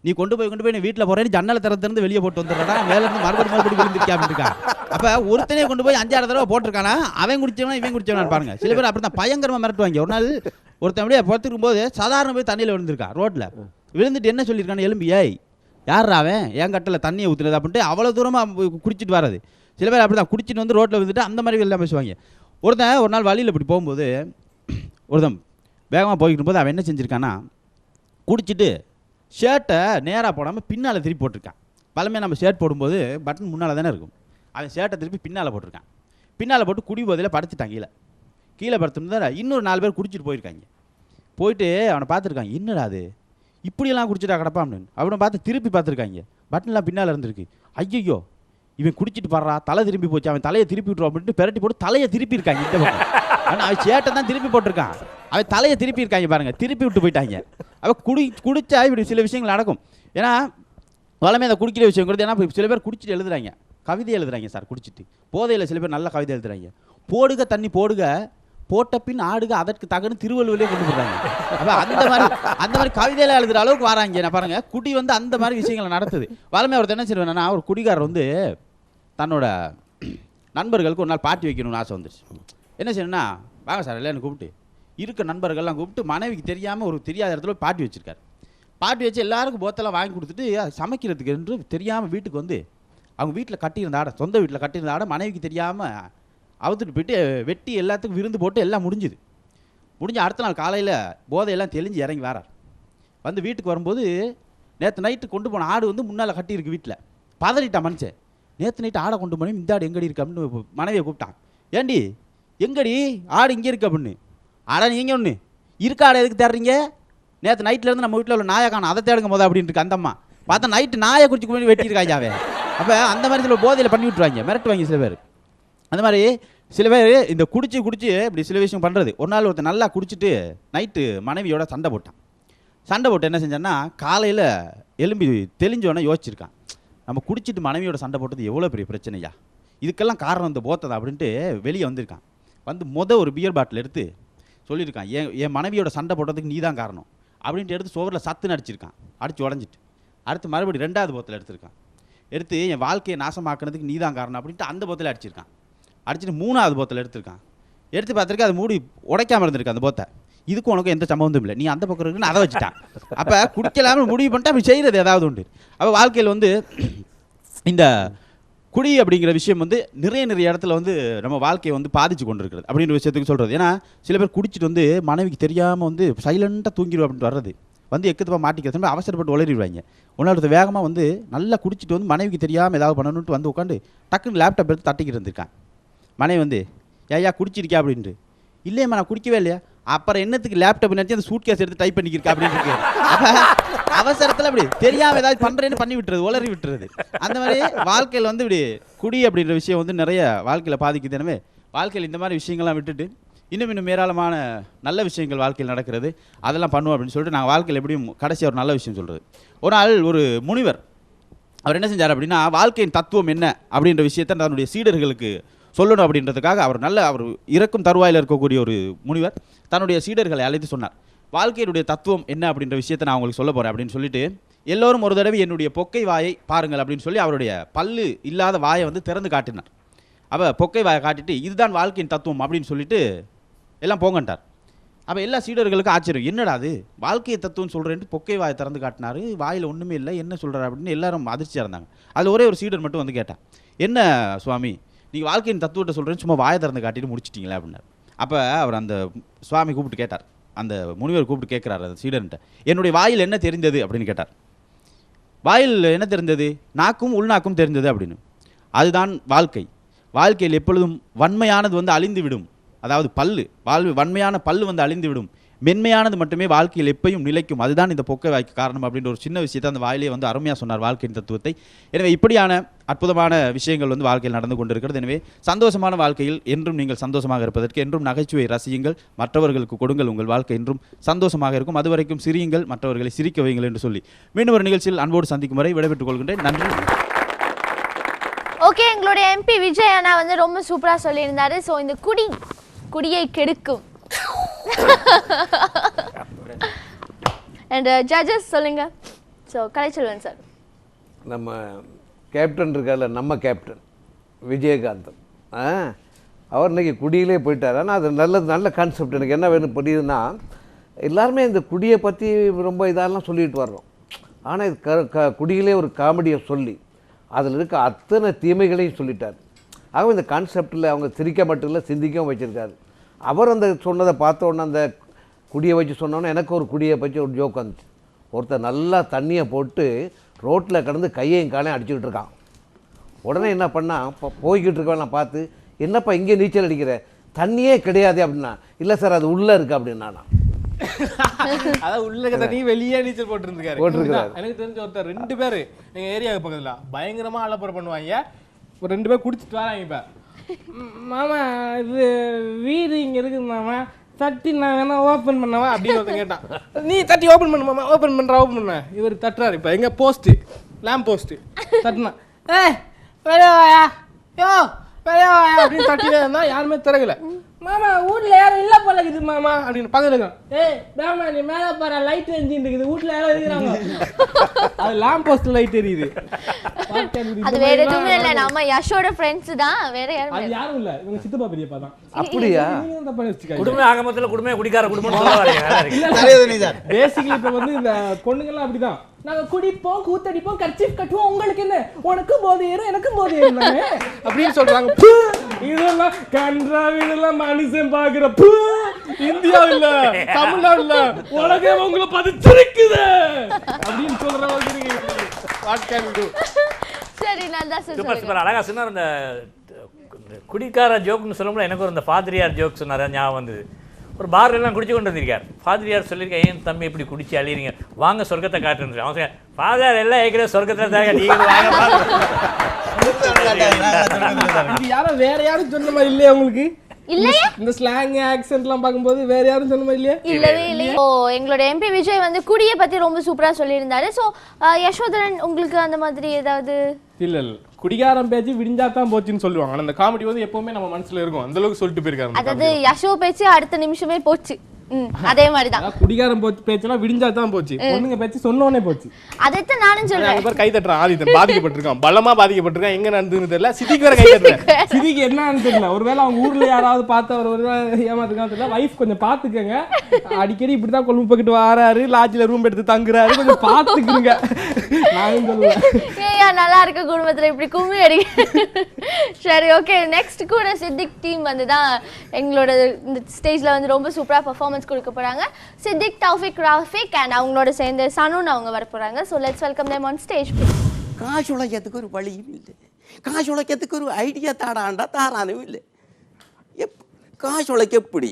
நீ கொண்டு போய் நீ வீட்டில் போகிறேன்னு ஜன்னலை திறந்து வெளியே போட்டு வந்துடுறா, மேலேருந்து மறுபடியும் விழுந்துருக்கா அப்படின்ட்டுருக்கான். அப்போ ஒருத்தனே கொண்டு போய் 5-6 தடவை போட்டிருக்கானா, அவன் குடிச்சவனா இவன் குடிச்சவனான்னு பாருங்க. சில பேர் அப்படி தான் பயங்கரமாக மிரட்டுவாங்க. ஒரு நாள் ஒருத்தன் அப்படியே படுத்துக்கும் போது சாதாரண போய் தண்ணியில் விழுந்திருக்கான். ரோட்டில் விழுந்துட்டு என்ன சொல்லியிருக்கான்னு, எலும்பி ஏய் யார் அவன் என் கட்டில் தண்ணியை ஊற்றுனது அப்படின்ட்டு அவ்வளோ தூரமாக குடிச்சிட்டு வராது. சில பேர் அப்படி தான் குடிச்சிட்டு வந்து ரோட்டில் விழுந்துட்டு அந்த மாதிரி எல்லாம் பேசுவாங்க. ஒருத்தன் ஒரு நாள் வழியில் இப்படி போகும்போது ஒருத்தன் வேகமாக போய்கிட்டு போது அவன் என்ன செஞ்சுருக்கான்னா, குடிச்சிட்டு ஷர்ட்டை நேராக போடாமல் பின்னால் திருப்பி போட்டிருக்கான். பழமையாக நம்ம ஷர்ட் போடும்போது பட்டன் முன்னால் தானே இருக்கும், அவன் ஷர்ட்டை திருப்பி பின்னால் போட்டிருக்கான். பின்னால் போட்டு குடி போதையில் படுத்துட்டான். கீழே படுத்துருந்தா இன்னொரு 4 பேர் குடிச்சிட்டு போயிருக்காங்க. போயிட்டு அவனை பார்த்துருக்காங்க, என்னடா அது இப்படியெல்லாம் குடிச்சிட்டா கிடப்பா அப்படின்னு. அவனை பார்த்து திருப்பி பார்த்துருக்காங்க, பட்டன்லாம் பின்னால் இருந்திருக்கு. ஐயோ இவன் குடிச்சிட்டு பாடுறா, தலை திருப்பி போச்சு, அவன் தலையை திருப்பி விட்டுருவான் அப்படின்ட்டு பெரட்டி போட்டு தலையை திருப்பி இருக்காங்க. இந்த பக்கம் ஆனால் அவன் சேட்டை தான் திருப்பி போட்டிருக்கான், அவன் தலையை திருப்பி இருக்காங்க பாருங்கள், திருப்பி விட்டு போயிட்டாங்க. அவன் குடிச்சா இப்படி சில விஷயங்கள் நடக்கும். ஏன்னா வளமே அந்த குடிக்கிற விஷயங்கிறது, ஏன்னா சில பேர் குடிச்சிட்டு எழுதுறாங்க, கவிதை எழுதுறாங்க சார் குடிச்சிட்டு. போதையில் சில பேர் நல்ல கவிதை எழுதுறாங்க. போடுக தண்ணி போடுக போட்ட பின் ஆடுக அதற்கு தகன்னு திருவள்ளுவரே கொண்டு போடுறாங்க. அப்போ அந்த மாதிரி கவிதையில் எழுதுகிற அளவுக்கு வராங்க. நான் பாருங்க, குடி வந்து அந்த மாதிரி விஷயங்களை நடத்துது. வளமே ஒருத்தர் என்ன செய்வேன்னா, ஒரு குடிகாரர் வந்து தன்னோட நண்பர்களுக்கு ஒரு நாள் பார்ட்டி வைக்கணும்னு ஆசை வந்துருச்சு. என்ன செய்யணும்னா, வாங்க சார் இல்லைன்னு கூப்பிட்டு இருக்க நண்பர்கள்லாம் கூப்பிட்டு மனைவிக்கு தெரியாமல் ஒரு தெரியாத இடத்துல பார்ட்டி வச்சுருக்காரு. பார்ட்டி வச்சு எல்லாருக்கும் போத்தெல்லாம் வாங்கி கொடுத்துட்டு சமைக்கிறதுக்கு என்று தெரியாமல் வீட்டுக்கு வந்து அவங்க வீட்டில் கட்டியிருந்த ஆடை, சொந்த வீட்டில் கட்டியிருந்த ஆடை மனைவிக்கு தெரியாமல் அவுத்துட்டு போயிட்டு வெட்டி எல்லாத்துக்கும் விருந்து போட்டு எல்லாம் முடிஞ்சுது. அடுத்த நாள் காலையில் போதையெல்லாம் தெளிஞ்சு இறங்கி வரார். வந்து வீட்டுக்கு வரும்போது நேற்று நைட்டு கொண்டு போன ஆடு வந்து முன்னால் கட்டியிருக்கு வீட்டில். பதறிட்டான் மனுஷன், நேற்று நைட்டு ஆடை கொண்டு போனேன், இந்த ஆடு எங்கடி இருக்கு அப்படின்னு மனைவியை கூப்பிட்டான். ஏண்டி எங்கடி ஆடு இங்கே இருக்கு அப்படின்னு. ஆடா நீங்கள் ஒன்று இருக்க ஆடை எதுக்கு தேடுறீங்க, நேற்று நைட்லேருந்து நம்ம வீட்டில் உள்ள நாயை காணும், அதை தேடுங்க போதா அப்படின்னு இருக்கு அந்த அம்மா. பார்த்தா நைட்டு நாயை குடிச்சு வேண்டி வெட்டியிருக்காங்க அவன். அப்போ அந்த மாதிரி சில போதையில் பண்ணி விட்டுருவாங்க, மிரட்டுவாங்க சில பேர். அந்த மாதிரி சில பேர் இந்த குடிச்சு இப்படி சில விஷயம் பண்ணுறது. ஒரு நாள் ஒருத்தர் நல்லா குடிச்சிட்டு நைட்டு மனைவியோட சண்டை போட்டு என்ன செஞ்சான்னா காலையில் எலும்பி தெளிஞ்சோன்னே யோசிச்சிருக்கான், நம்ம குடிச்சிட்டு மனைவியோட சண்டை போட்டது எவ்வளோ பெரிய பிரச்சனையா, இதுக்கெல்லாம் காரணம் இந்த போத்ததா அப்படின்ட்டு வெளியே வந்திருக்கான். வந்து ஒரு பியர் பாட்டில் எடுத்து சொல்லியிருக்கான், என் மனைவியோட சண்டை போட்டதுக்கு நீ தான் காரணம் அப்படின்ட்டு எடுத்து சோவரில் சத்துன்னு அடிச்சிருக்கான், அடித்து உடஞ்சிட்டு. அடுத்து மறுபடியும் 2வது போத்தில் எடுத்திருக்கான், எடுத்து என் வாழ்க்கையை நாசமாக்குனதுக்கு நீ தான் காரணம் அப்படின்ட்டு அந்த போத்தில் அடிச்சிருக்கான். அடிச்சுட்டு 3வது போத்தில் எடுத்து பார்த்துருக்கு, அது மூடி உடைக்காமல் இருந்திருக்கு அந்த போத்தை. இதுக்கும் உனக்கு எந்த சம்பந்தமும் இல்லை, நீ அந்த பக்கம் இருக்குன்னு அதை வச்சுட்டான். அப்போ குடிக்கலாமல் முடிவு பண்ணிட்டு அப்படி செய்கிறது ஏதாவது உண்டு. அப்போ வாழ்க்கையில் வந்து இந்த குடி அப்படிங்கிற விஷயம் வந்து நிறைய இடத்துல வந்து நம்ம வாழ்க்கையை வந்து பாதிச்சு கொண்டு இருக்கிறது அப்படின்ற விஷயத்துக்கு சொல்கிறது. ஏன்னா சில பேர் குடிச்சிட்டு வந்து மனைவிக்கு தெரியாமல் வந்து சைலண்ட்டாக தூங்கிடுவோம் அப்படின்ட்டு வர்றது வந்து எக்கத்தப்பா மாட்டிக்கிறது, அவசரப்பட்டு உளறிடுவாங்க. ஒன்றாவது வேகமாக வந்து நல்லா குடிச்சிட்டு வந்து மனைவிக்கு தெரியாமல் ஏதாவது பண்ணணுன்ட்டு வந்து உட்காந்து டக்குன்னு லேப்டாப் எடுத்து தட்டிக்கிட்டு இருந்திருக்கான். மனைவி வந்து ஏயா குடிச்சிருக்கா அப்படின்ட்டு, இல்லையம்மா நான் குடிக்கவே இல்லையா, அப்புறம் என்னத்துக்கு லேப்டாப் நினச்சி அந்த சூட் கேஸ் எடுத்து டைப் பண்ணிக்கிருக்கா அப்படின்னு இருக்கு. அவசரத்தில் அப்படி தெரியாமல் ஏதாவது பண்ணுறேன்னு பண்ணி விட்டுறது, உளறி விட்டுறது. அந்த மாதிரி வாழ்க்கையில் வந்து இப்படி குடி அப்படின்ற விஷயம் வந்து நிறைய வாழ்க்கையில் பாதிக்குது. எனவே வாழ்க்கையில் இந்த மாதிரி விஷயங்கள்லாம் விட்டுட்டு இன்னும் ஏராளமான நல்ல விஷயங்கள் வாழ்க்கையில் நடக்கிறது, அதெல்லாம் பண்ணுவோம் அப்படின்னு சொல்லிட்டு நாங்கள் வாழ்க்கையில் எப்படியும் கடைசி ஒரு நல்ல விஷயம் சொல்கிறது. ஒரு நாள் ஒரு முனிவர் அவர் என்ன செஞ்சார் அப்படின்னா, வாழ்க்கையின் தத்துவம் என்ன அப்படின்ற விஷயத்தை தன்னுடைய சீடர்களுக்கு சொல்லணும் அப்படின்றதுக்காக அவர் இறக்கும் தருவாயில் இருக்கக்கூடிய ஒரு முனிவர் தன்னுடைய சீடர்களை அழைத்து சொன்னார், வாழ்க்கையினுடைய தத்துவம் என்ன அப்படின்ற விஷயத்தை நான் உங்களுக்கு சொல்ல போகிறேன் அப்படின்னு சொல்லிட்டு, எல்லோரும் ஒரு தடவை என்னுடைய பொக்கை வாயை பாருங்கள் அப்படின்னு சொல்லி அவருடைய பல்லு இல்லாத வாயை வந்து திறந்து காட்டினார். அப்போ பொக்கை வாயை காட்டிட்டு இதுதான் வாழ்க்கையின் தத்துவம் அப்படின்னு சொல்லிட்டு எல்லாம் போங்கன்ட்டார். அப்போ எல்லா சீடர்களுக்கும் ஆச்சரியம், என்னடா அது வாழ்க்கையை தத்துவம் சொல்கிறேன்ட்டு பொக்கை வாயை திறந்து காட்டினார், வாயில் ஒன்றுமே இல்லை, என்ன சொல்கிறார் அப்படின்னு எல்லாரும் அதிர்ச்சியாக இருந்தாங்க. அதில் ஒரே ஒரு சீடர் மட்டும் வந்து கேட்டான், என்ன சுவாமி நீங்கள் வாழ்க்கையின் தத்துவத்தை சொல்கிறேன்னு சும்மா வாயை திறந்து காட்டிட்டு முடிச்சிட்டிங்களா அப்படின்னார். அப்போ அவர் அந்த சுவாமி கூப்பிட்டு கேட்டார், அந்த முனிவர் கூப்பிட்டு கேட்குறாரு அந்த சீடர்கிட்ட, என்னுடைய வாயில் என்ன தெரிந்தது அப்படின்னு கேட்டார். வாயில் என்ன தெரிந்தது, நாக்கும் உள்நாக்கும் தெரிந்தது அப்படின்னு. அதுதான் வாழ்க்கையில் எப்பொழுதும் வன்மையானது வந்து அழிந்து விடும், அதாவது வன்மையான பல்லு வந்து அழிந்து விடும், மென்மையானது மட்டுமே வாழ்க்கையில் எப்பையும் நிலைக்கும், அதுதான் இந்த பொக்கை வாய்க்கு காரணம் அப்படின்ற ஒரு சின்ன விஷயத்தை அந்த வாயிலே வந்து அருமையாக சொன்னார் வாழ்க்கையின் தத்துவத்தை. எனவே இப்படியான அற்புதமான விஷயங்கள் வந்து வாழ்க்கையில் நடந்து கொண்டிருக்கிறது. எனவே சந்தோஷமான வாழ்க்கையில் என்றும் நீங்கள் சந்தோஷமாக இருப்பதற்கு என்றும் நகைச்சுவை ரசியுங்கள், மற்றவர்களுக்கு கொடுங்கள், உங்கள் வாழ்க்கை என்றும் சந்தோஷமாக இருக்கும், அதுவரைக்கும் சிரியுங்கள், மற்றவர்களை சிரிக்க வையுங்கள் என்று சொல்லி மீண்டும் ஒரு நிகழ்ச்சியில் அன்போடு சந்திக்கும் வரை விடைபெற்றுக் கொள்கின்றேன். நன்றி. ஓகே, எங்களுடைய எம்பி விஜய் அண்ணா வந்து ரொம்ப சூப்பராக சொல்லியிருந்தாரு. ஸோ இந்த குடியை கெடுக்கும் அண்ட் ஜட்ஜஸ் சொல்லுங்க. ஸோ கலைச்செல்வன் சார், நம்ம கேப்டன் இருக்கார்ல, நம்ம கேப்டன் விஜயகாந்தன், அவர் இன்றைக்கி குடியிலே போயிட்டார். ஆனால் அது நல்ல கான்செப்ட். எனக்கு என்ன வேணும் புரியுதுன்னா, எல்லாருமே இந்த குடியை பற்றி ரொம்ப இதெல்லாம் சொல்லிட்டு வர்றோம். ஆனால் இது குடியிலே ஒரு காமெடியை சொல்லி அதில் இருக்க அத்தனை தீமைகளையும் சொல்லிட்டார். ஆக இந்த கான்செப்டில் அவங்க சிரிக்க மட்டும் இல்லை, சிந்திக்கவும் வச்சுருக்காரு. அவர் அந்த சொன்னதை பார்த்தோன்னே, அந்த குடியை வச்சு சொன்னோன்னே எனக்கு ஒரு குடியை பற்றி ஒரு ஜோக் வந்துச்சு. ஒருத்தர் நல்லா தண்ணியை போட்டு ரோட்டில் கடந்து கையையும் காலையும் அடிச்சுக்கிட்டு இருக்கான். உடனே என்ன பண்ணால், போய்கிட்டு இருக்கவன் பார்த்து, என்னப்பா இங்கே நீச்சல் அடிக்கிற, தண்ணியே கிடையாது அப்படின்னா, இல்லை சார் அது உள்ளே இருக்குது அப்படின்னா. அதாவது உள்ள தண்ணி வெளியே நீச்சல் போட்டுருக்காரு. எனக்கு தெரிஞ்ச ஒருத்தர் 2 பேர் எங்க ஏரியாவுக்கு பக்கத்துல பயங்கரமா அலப்பறை பண்ணுவாங்க. ஒரு 2 பேர் குடிச்சிட்டு வராங்க. இப்ப மாமா இது வீடு இங்க இருக்குது மாமா, தட்டி நான் வேணா ஓப்பன் பண்ணவா அப்படின்னு ஒருத்தன் கேட்டான். நீ தட்டி ஓப்பன் பண்ண மாமா, ஓப்பன் பண்ண இவர் தட்டுறாரு. இப்ப எங்க லேம்ப் போஸ்ட் தட்டினா, வெளியாயா அப்படின்னு தட்டினே இருந்தா யாருமே திறக்கல. மாமா வீட்ல யாரும் இல்ல போல இருக்குது மாமா அப்படின்னு பக்கத்துல மாமா நீ மேல பாரு லைட் எரிஞ்சிட்டு இருக்குது, வீட்ல யாரும் இருக்கிறாங்க. அது லாம்ப் போஸ்ட் லைட் எரியுது. அது வேற எதுவுமே இல்ல, நம்ம யஷோட ஃப்ரெண்ட்ஸ் தான், வேற யாரும் அது யாரும் இல்ல, இவங்க சித்தப்பா பெரியப்பா தான். அப்படியா? குடும்பம் ஆகமத்துல குடும்பம் குடிக்கார குடும்பம் சொல்ல வரீங்க. பேசிக்கலி இப்ப வந்து இந்த பொண்ணுங்கெல்லாம் அப்படிதான், நாங்க குடிப்போம், கூத்தடிப்போம், கர்ச்சீஃப் கட்டுவோம், உங்களுக்கு என்ன, உனக்கும் போதை ஏறும் எனக்கும் போதை ஏறும் அப்படின்னு சொல்றாங்க. இதெல்லாம் கன்றாவிடெல்லாம் மனுஷன் பாக்குற இந்தியா இல்ல தமிழ்நாடு இல்ல உலகே உங்களை பதிச்சிருக்குது அப்படின்னு சொல்றவங்க. சரி, நல்லா சொல்லுங்க. அழகா சொன்னார். அந்த குடிக்கார ஜோக்னு சொல்லும்போது எனக்கு ஒரு இந்த பாதிரியார் ஜோக் சொன்னார் ஞாபகம் வந்தது. ஒரு பார்ல எல்லாம் குடிச்சு கொண்டு வந்திருக்கார். ஃபாதரியார் சொல்லியிருக்கேன், ஏன் தம்பி இப்படி குடிச்சு அழிறீங்க, வாங்க சொர்க்கத்தை காட்டுன்னு. அவன் சொல்ல, ஃபாதர் எல்லாம் ஏற்கனவே சொர்க்கத்தில் தாங்க, நீங்கள் வாங்க. யாரும் வேற யாரும் சொன்ன மாதிரி இல்லையா உங்களுக்கு? இல்லையா? இந்த ஸ்லாங் ஆக்சென்ட்லாம் பார்க்கும்போது வேற யாரும் சொன்ன மாதிரி இல்லையா? இல்லவே இல்லையா? ஓ, எங்களோட எம்பி விஜய் வந்து குடியை பத்தி ரொம்ப சூப்பரா சொல்லியிருந்தாரு. ஸோ யசோதரன், உங்களுக்கு அந்த மாதிரி ஏதாவது? இல்ல குடிகாரம் பேச்சு விடிஞ்சா தான் போச்சுன்னு சொல்லுவாங்க. அந்த காமெடி வந்து எப்பவுமே நம்ம மனசுல இருக்கும். அந்த அளவுக்கு சொல்லிட்டு போயிருக்காரு. அதாவது யசோ பேச்சு அடுத்த நிமிஷமே போச்சு. அதே மாதிரிதான் குடிகாரம் பேச்செல்லாம் விடிஞ்சா தான் போச்சு, பொண்ணுங்க பேச்சு சொன்னோனே போச்சு. அதைத்தான் நானும் சொல்றேன். கை தட்டுறான் ஆதித்தன், பாதிக்கப்பட்டிருக்கான், பலமா பாதிக்கப்பட்டிருக்கான். எங்க நடந்ததுன்னு தெரியல. சிதிக்கு வேற கை தட்டுறேன். சிதிக்கு என்னன்னு தெரியல, ஒருவேளை அவங்க ஊர்ல யாராவது பார்த்து அவர் ஒரு ஏமாத்துக்கான்னு தெரியல. வைஃப் கொஞ்சம் பாத்துக்கங்க, அடிக்கடி இப்படிதான் கொழும்பு போக்கிட்டு வராரு, லாட்ஜில ரூம் எடுத்து தங்குறாரு, கொஞ்சம் பாத்துக்குங்க. நானும் சொல்லுவேன், ஏன் நல்லா இருக்க குடும்பத்துல இப்படி கும்மி அடிக்க. சரி, ஓகே. நெக்ஸ்ட் கூட சித்திக் டீம் வந்து தான் எங்களோட இந்த ஸ்டேஜ்ல வந்து ரொம்ப சூப்பரா பெர்ஃபார்மன்ஸ் கொடுக்க போறாங்க. சித்திக், தௌஃபிக், ராஃபிக் அண்ட் அவங்களோட சேர்ந்து சனுன் அவங்க வர போறாங்க. So let's welcome them on stage. காசு உழைக்கிறதுக்கு ஒரு வழியும் இல்லை, காசு உழைக்கிறதுக்கு ஒரு ஐடியா தாடாண்டா தாரானும் இல்லை. காசு உழைக்க எப்படி?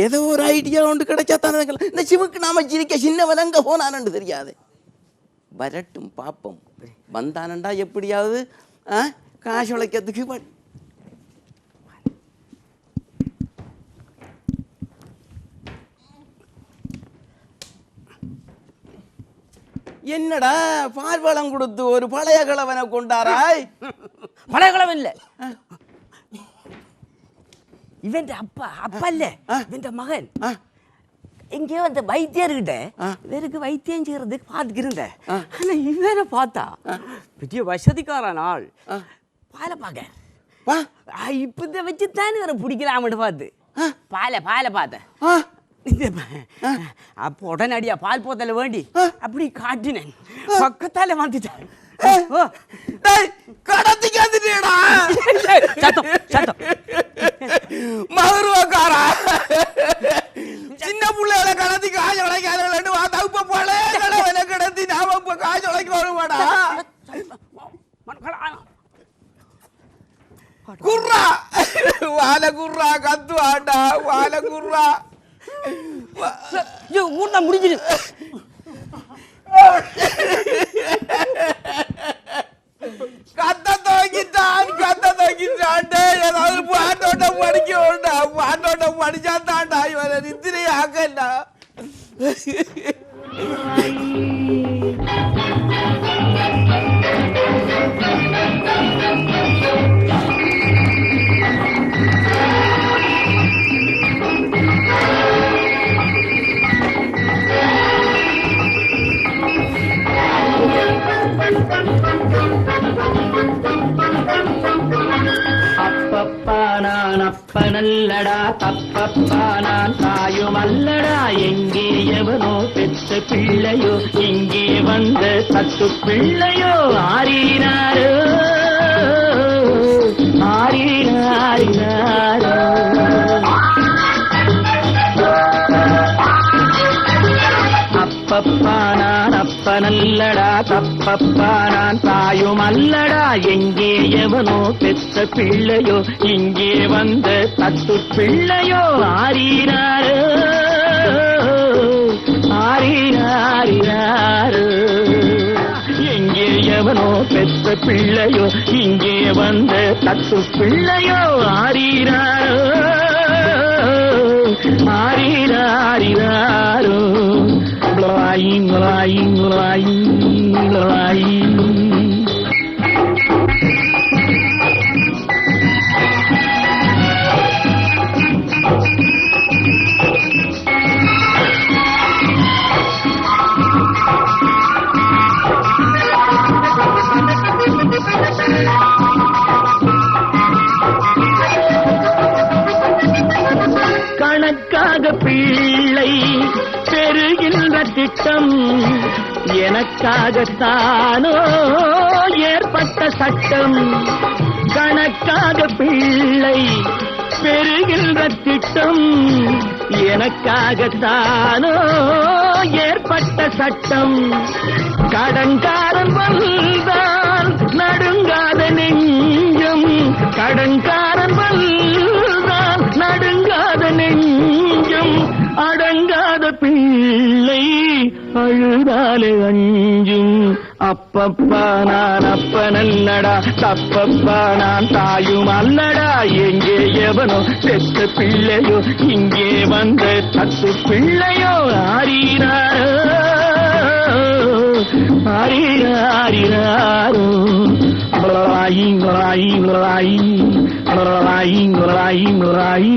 ஏதோ ஒரு ஐடியா ஒன்று கிடைச்சா தானே. இந்த சிவக்கு நாம சிரிக்க சின்னவன் அங்கே போனான்னு தெரியாது. வரட்டும் பார்ப்போம், வந்தானண்டா எப்படியாவது காசு உழைக்கிறதுக்கு. என்னடா பால்வளம் கொடுத்து ஒரு பழைய கிழவனை கொண்டாராய்? பழைய கிழவன் இல்ல, இவன் அப்பா இல்ல, இவன் மகன். எங்கேயோ அந்த வைத்தியர்கிட்ட இவருக்கு வைத்தியம் செய்யறதுக்கு பார்த்துக்கிருந்தேன். ஆனா இவனை பார்த்தா பெரிய வசதிக்காரன் ஆள். பாலை பார்க்க இப்ப இதை வச்சுத்தானே இவரை பிடிக்கலாம்னு பார்த்து பாலை பார்த்தேன். அப்ப உடனடியா பால் போத்தல வேண்டி அப்படி காட்டினேன், பக்கத்தால வந்துட்டேன். மகருவக்காரா, சின்ன பிள்ளைகளை கடத்தி காசு உழைக்காத போல கடத்தி நாம இப்ப காசு உழைக்க வருவாடா. குர்ரா வால குர்ரா கத்துவாண்டா, வால குர்ரா ஊர்ல முடிஞ்சிரு. கத்த தோக்கிட்டான் ஏதாவது பாட்டோட்டம் படிக்கா, பாட்டோட்டம் படிச்சா தாண்டா இவனை நித்திரை ஆக்கண்டா. அப்பப்பா நான் அப்பனல்லடா, தப்பப்பா நான் தாயுமல்லடா. எங்கே எவனோ பெற்ற பிள்ளையோ, இங்கே வந்த தத்து பிள்ளையோ. ஆறினாரோ ஆறினாரினாரோ. அப்பப்பா நான் அப்பனல்லடா, தப்பப்பா நான் தாயுமல்லடா. எங்கே எவனோ பெற்ற பிள்ளையோ, இங்கே வந்த தத்து பிள்ளையோ. ஆறினாரோ ஆறினாரினாரோ. எங்கே எவனோ பெற்ற பிள்ளையோ, இங்கே வந்த தத்து பிள்ளையோ. ஆறினாரோ ஆறினாரினாரோ. Lying. கணக்காக பிள்ளை பெறுகின்ற திட்டம் எனக்காகத்தானோ ஏற்பட்ட சட்டம். கணக்காக பிள்ளை பெறுகின்ற திட்டம் எனக்காகத்தானோ ஏற்பட்ட சட்டம். கடன்காரன் வந்தால் நடுங்காத நெஞ்சம், கடன்காரன் வந்தால் நடுங்காத அழுதாலே அஞ்சும் அப்பப்பா நான் அப்பனல்லடா தப்பப்பா நான் தாயும் அல்லடா எங்கே எவனோ செத்த பிள்ளையோ இங்கே வந்த தத்து பிள்ளையோ ஆரீராரோ ஆரீராரோ மலாயி மலாயி மலாயி மலாயி மலாயி மலாயி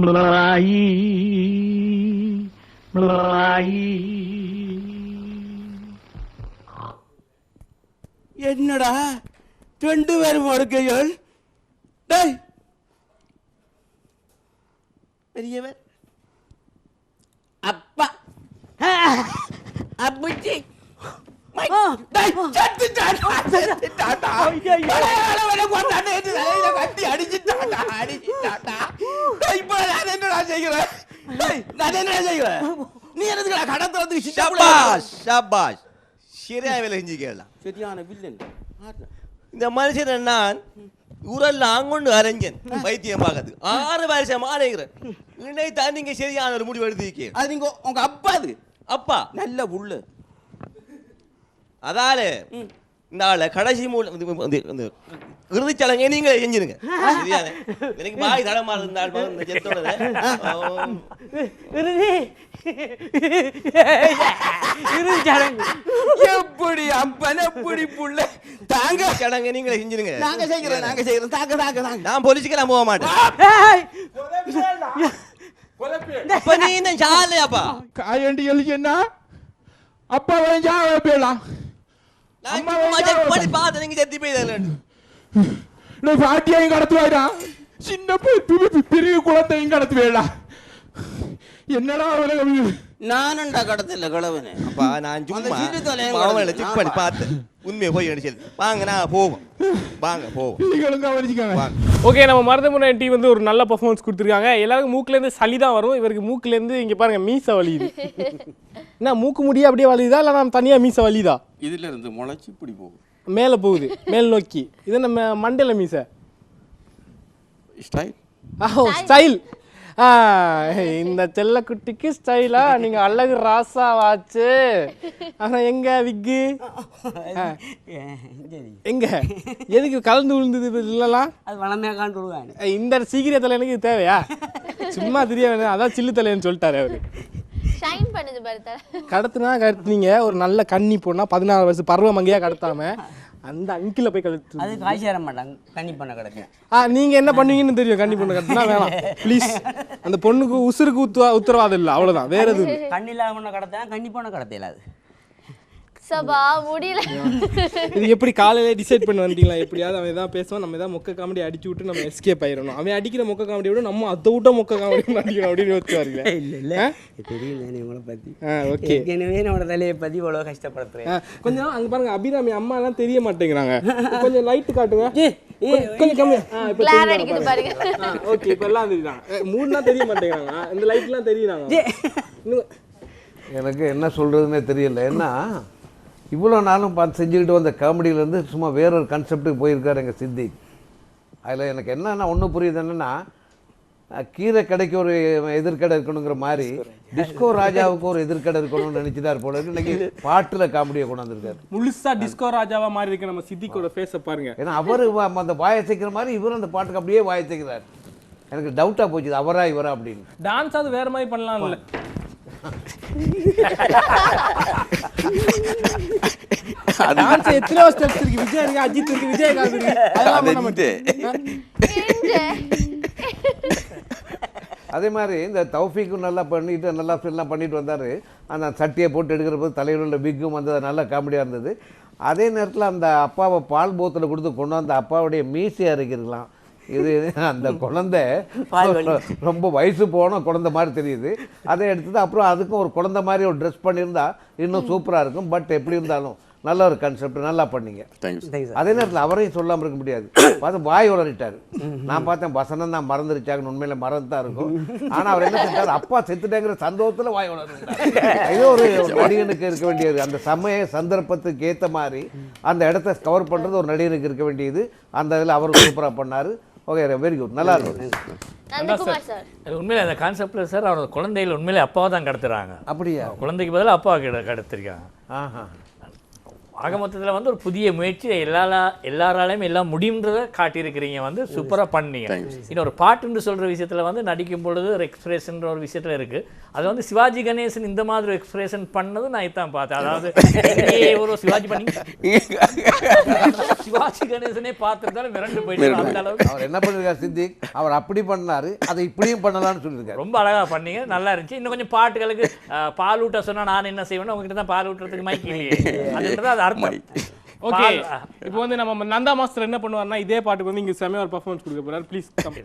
மலாயி மலாயி. என்னடா 2 பேரும் படுக்கைகள்? டேய் பெரியவர் அப்பா அப்புச்சி நீ எனக்கு கடத்த சரியான வேலை செஞ்சுக்கலாம். சரியான வில்லன் இந்த மனுஷன் நான் ஊரெல்லாம் அங்கொண்டு அரஞ்சன் வைத்தியம் பார்க்கறது 6 வருஷமா அலைகிறேன். இன்னைக்கு தான் நீங்க சரியான ஒரு முடிவு எடுத்துக்கீங்க. அது நீங்க உங்க அப்பா அது அப்பா நல்ல உள்ள அதால இந்த ஆளை கடைசி இறுதிச்சலங்க நீங்க செஞ்சிருங்க. சரியான எனக்கு பாய் தடமா இருந்தால் எப்படி அப்பன் எப்படி புள்ள தாங்க சடங்க நீங்களே செஞ்சிருங்க. நாங்க செய்கிறோம் தாங்க நான் போலீஸுக்கெல்லாம் போக மாட்டேன். அப்ப நீ இந்த சாலையாப்பா காயண்டி எழுதினா அப்பா சாவை போயிடலாம். பண்ணி பார்த்து நீங்க செத்து போய் பாட்டியையும் கடத்துவாடா, சின்ன பெரிய குழந்தையும் கடத்துவேடா. என்னடா நானண்டா கடத்தல கிழவனே. அப்பா நான் சும்மா அவங்கள செக் பண்ணி பார்த்தேன். உண்மையை போய் அடிச்சது வாங்க நான் போவோம். வாங்க போவோம். ஓகே, நம்ம மருதமுனை டீ வந்து ஒரு நல்ல பர்ஃபார்மன்ஸ் கொடுத்துருக்காங்க. எல்லாருக்கும் மூக்குலேருந்து சளி தான் வரும். இவருக்கு மூக்குலேருந்து இங்கே பாருங்க மீசை வலியுது. என்ன மூக்கு முடிய அப்படியே வலியுதா இல்லை நம்ம தனியாக மீசை வலியுதா? இதுல இருந்து முளைச்சி இப்படி போகும், மேலே போகுது, மேல் நோக்கி. இது நம்ம மண்டையில் மீசை ஸ்டைல். ஸ்டைல். இந்த செல்லக்குட்டிக்கு ஸ்டைலா நீங்க அழகு ராசா வாச்சு. ஆனா எங்க விக்கு எங்க எதுக்கு கலந்து விழுந்தது இல்லலாம்? அது வளமையாக காண்டு விடுவாங்க. இந்த சீக்கிர தலை எனக்கு தேவையா? சும்மா தெரிய வேணும். அதான் சில்லு தலைன்னு சொல்லிட்டாரு அவரு. ஷைன் பண்ணுது பாரு. கடத்துனா கடத்துனீங்க ஒரு நல்ல கன்னி பொண்ணா 16 வருஷம் பருவ மங்கையா கடத்தாம அந்த அங்கில போய் கடத்து. அது காய்ச்சி ஏற மாட்டாங்க, கன்னி பண்ண கிடக்கு. நீங்க என்ன பண்ணுவீங்கன்னு தெரியும். கன்னி பொண்ணு கடத்தினா வேணாம் ப்ளீஸ். அந்த பொண்ணுக்கு உசுருக்கு உத்தரவாதம் இல்லை, அவ்வளவுதான், வேற எதுவும் இல்லை. கண்ணி இல்லாத பண்ண கடத்தா கன்னி பண்ண கடத்தையில அது சபா முடியல. இது எப்படி காலையில டிசைட் பண்ணி வந்தீங்களா? எப்படியாவது அவன் தான் பேசுவான், நம்ம தான் மொக்க காமெடி அடிச்சு விட்டு நம்ம எஸ்கேப் ஆயிடணும். அவன் அடிக்கிற மொக்க காமெடி விட நம்ம அதை விட்ட மொக்க காமெடி அடிக்கணும் அப்படின்னு யோசிச்சுவாருங்க. இல்லை தெரியும் உங்களை பற்றி. ஓகே, எனவே என்னோட தலையை பற்றி இவ்வளோ கஷ்டப்படுத்துறேன். கொஞ்சம் அங்கே பாருங்க, அபிராமி அம்மா எல்லாம் தெரிய மாட்டேங்கிறாங்க. கொஞ்சம் லைட்டு காட்டுங்க, கொஞ்சம் கம்மியா. ஓகே, இப்போ எல்லாம் தெரியுறாங்க. 3 தான் தெரிய மாட்டேங்கிறாங்க, இந்த லைட்லாம் தெரியுறாங்க. எனக்கு என்ன சொல்கிறதுனே தெரியல. ஏன்னா இவ்வளோ நாளும் பார்த்து செஞ்சுக்கிட்டு வந்த காமெடியிலேருந்து சும்மா வேறொரு கான்செப்டுக்கு போயிருக்காரு எங்கள் சித்தி. அதில் எனக்கு என்னென்னா ஒன்று புரியுது, என்னென்னா கீரை கடைக்கு ஒரு எதிர்கடை இருக்கணுங்கிற மாதிரி டிஸ்கோ ராஜாவுக்கு ஒரு எதிர்கடை இருக்கணும்னு நினச்சிதான் போல இருக்கு. இன்னைக்கு பாட்டில் காமெடியை கொண்டு வந்திருக்காரு. முழுசா டிஸ்கோ ராஜாவா மாதிரி இருக்கு நம்ம சித்திக்கோட ஃபேஸை பாருங்க. ஏன்னா அவர் அந்த வாயை சேர்க்கிற மாதிரி இவரும் அந்த பாட்டுக்கு அப்படியே வாயை சேர்க்கிறார். எனக்கு டவுட்டாக போச்சு, அவரா இவரா அப்படின்னு. டான்ஸ் அது வேற மாதிரி பண்ணலாம் இல்லை? டான்ஸ் எத்தனை ஸ்டெப்ஸ் இருக்கு? விஜய் இருக்கு, அஜித் இருக்கு, விஜயகாந்த் இருக்கு. அதெல்லாம் பண்ண மாட்டேன். அதே மாதிரி இந்த தௌஃபீக்கும் நல்லா பண்ணிட்டு நல்லா எல்லாம் பண்ணிட்டு வந்தார். அந்த சட்டியை போட்டு எடுக்கிற போது தலையில் உள்ள பிக்கும் வந்தது, நல்ல காமெடியாக இருந்தது. அதே நேரத்தில் அந்த அப்பாவை பால் போத்தில் கொடுத்து கொண்டு வந்த அப்பாவுடைய மீசையை அரைக்கிருக்கலாம். இது அந்த குழந்தை ரொம்ப வயசு போன குழந்தை மாதிரி தெரியுது. அதை எடுத்தது அப்புறம் அதுக்கும் ஒரு குழந்தை மாதிரி ஒரு ட்ரெஸ் பண்ணியிருந்தா இன்னும் சூப்பராக இருக்கும். பட் எப்படி இருந்தாலும் நல்ல ஒரு கான்செப்ட், நல்லா பண்ணீங்க. அதே நேரத்தில் அவரையும் சொல்லாமல் இருக்க முடியாது. பார்த்து வாய் உளறிட்டார். நான் பார்த்தேன் வசனம் தான் மறந்துருச்சாங்கன்னு, உண்மையில மறந்து தான் இருக்கும். ஆனால் அவர் என்ன செஞ்சார், அப்பா செத்துட்டேங்கிற சந்தோஷத்தில் வாய் உளறிட்டார். இது ஒரு நடிகனுக்கு இருக்க வேண்டியது. அந்த சமய சந்தர்ப்பத்துக்கு ஏற்ற மாதிரி அந்த இடத்த கவர் பண்ணுறது ஒரு நடிகனுக்கு இருக்க வேண்டியது. அந்த இதில் அவர் சூப்பராக பண்ணார். ஓகே வெரி குட் நல்லா இருக்கும். நந்தகுமார் சார் அது உண்மையிலே அந்த கான்செப்டில் சார் அவரோட குழந்தைகள் உண்மையிலே அப்பாவை தான் கடத்துறாங்க. அப்படியா? குழந்தைக்கு பதிலாக அப்பாவை கடத்திருக்காங்க. ஆக மொத்தத்தில் வந்து ஒரு புதிய முயற்சி எல்லாராலையும் எல்லாம் முடியுன்றதை காட்டியிருக்கிறீங்க, வந்து சூப்பராக பண்ணீங்க. இன்னொரு பாட்டுன்னு சொல்கிற விஷயத்தில் வந்து நடிக்கும் பொழுது ஒரு எக்ஸ்பிரஷன்ற ஒரு விஷயத்தில் இருக்குது. அது வந்து சிவாஜி கணேசன் இந்த மாதிரி எக்ஸ்பிரஷன் பண்ணது நான் இதான் பார்த்தேன். அதாவது ஒரு சிவாஜி கணேசனே பார்த்துருந்தாலும் மிரண்டு போயிட்டு அந்த அளவுக்கு அவர் என்ன பண்ணிருக்காரு சித்திக், அவர் அப்படி பண்ணாரு, அதை இப்படியும் பண்ணலாம்னு சொல்லியிருக்காரு. ரொம்ப அழகாக பண்ணீங்க, நல்லா இருந்துச்சு. இன்னும் கொஞ்சம் பாட்டுகளுக்கு பால் ஊட்ட சொன்னால் நான் என்ன செய்வேன்னா உங்ககிட்ட தான் பால் ஊட்டுறதுக்கு மைக் இல்லையே, அதுன்றது அது அர்த்தம். ஓகே, இப்போ வந்து நம்ம நந்தா மாஸ்டர் என்ன பண்ணுவாருன்னா இதே பாட்டுக்கு வந்து இங்க செமையா ஒரு பெர்ஃபார்மன்ஸ் கொடுக்க போறாரு. Please come.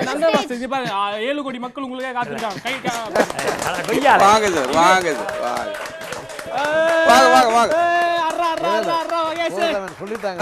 நந்தா மாஸ்டர் இது பாருங்க, 7 கோடி மக்கள் உங்களுக்கே காத்துட்டாங்க. வாங்க சார், வாங்க சார், வாங்க வாங்க வாங்க. அரா அரா அரா அரா எஸ் சொல்லிட்டாங்க.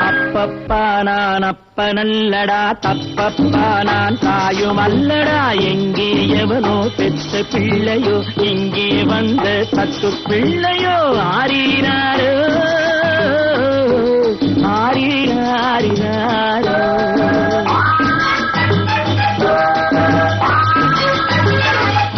அப்பப்பா நான் அப்பனல்லடா, தப்பப்பா நான் தாயும் அல்லடா. எங்கே எவனோ பெற்ற பிள்ளையோ, இங்கே வந்த தத்து பிள்ளையோ. ஆரினாரோ ஆரினாரினாரோ.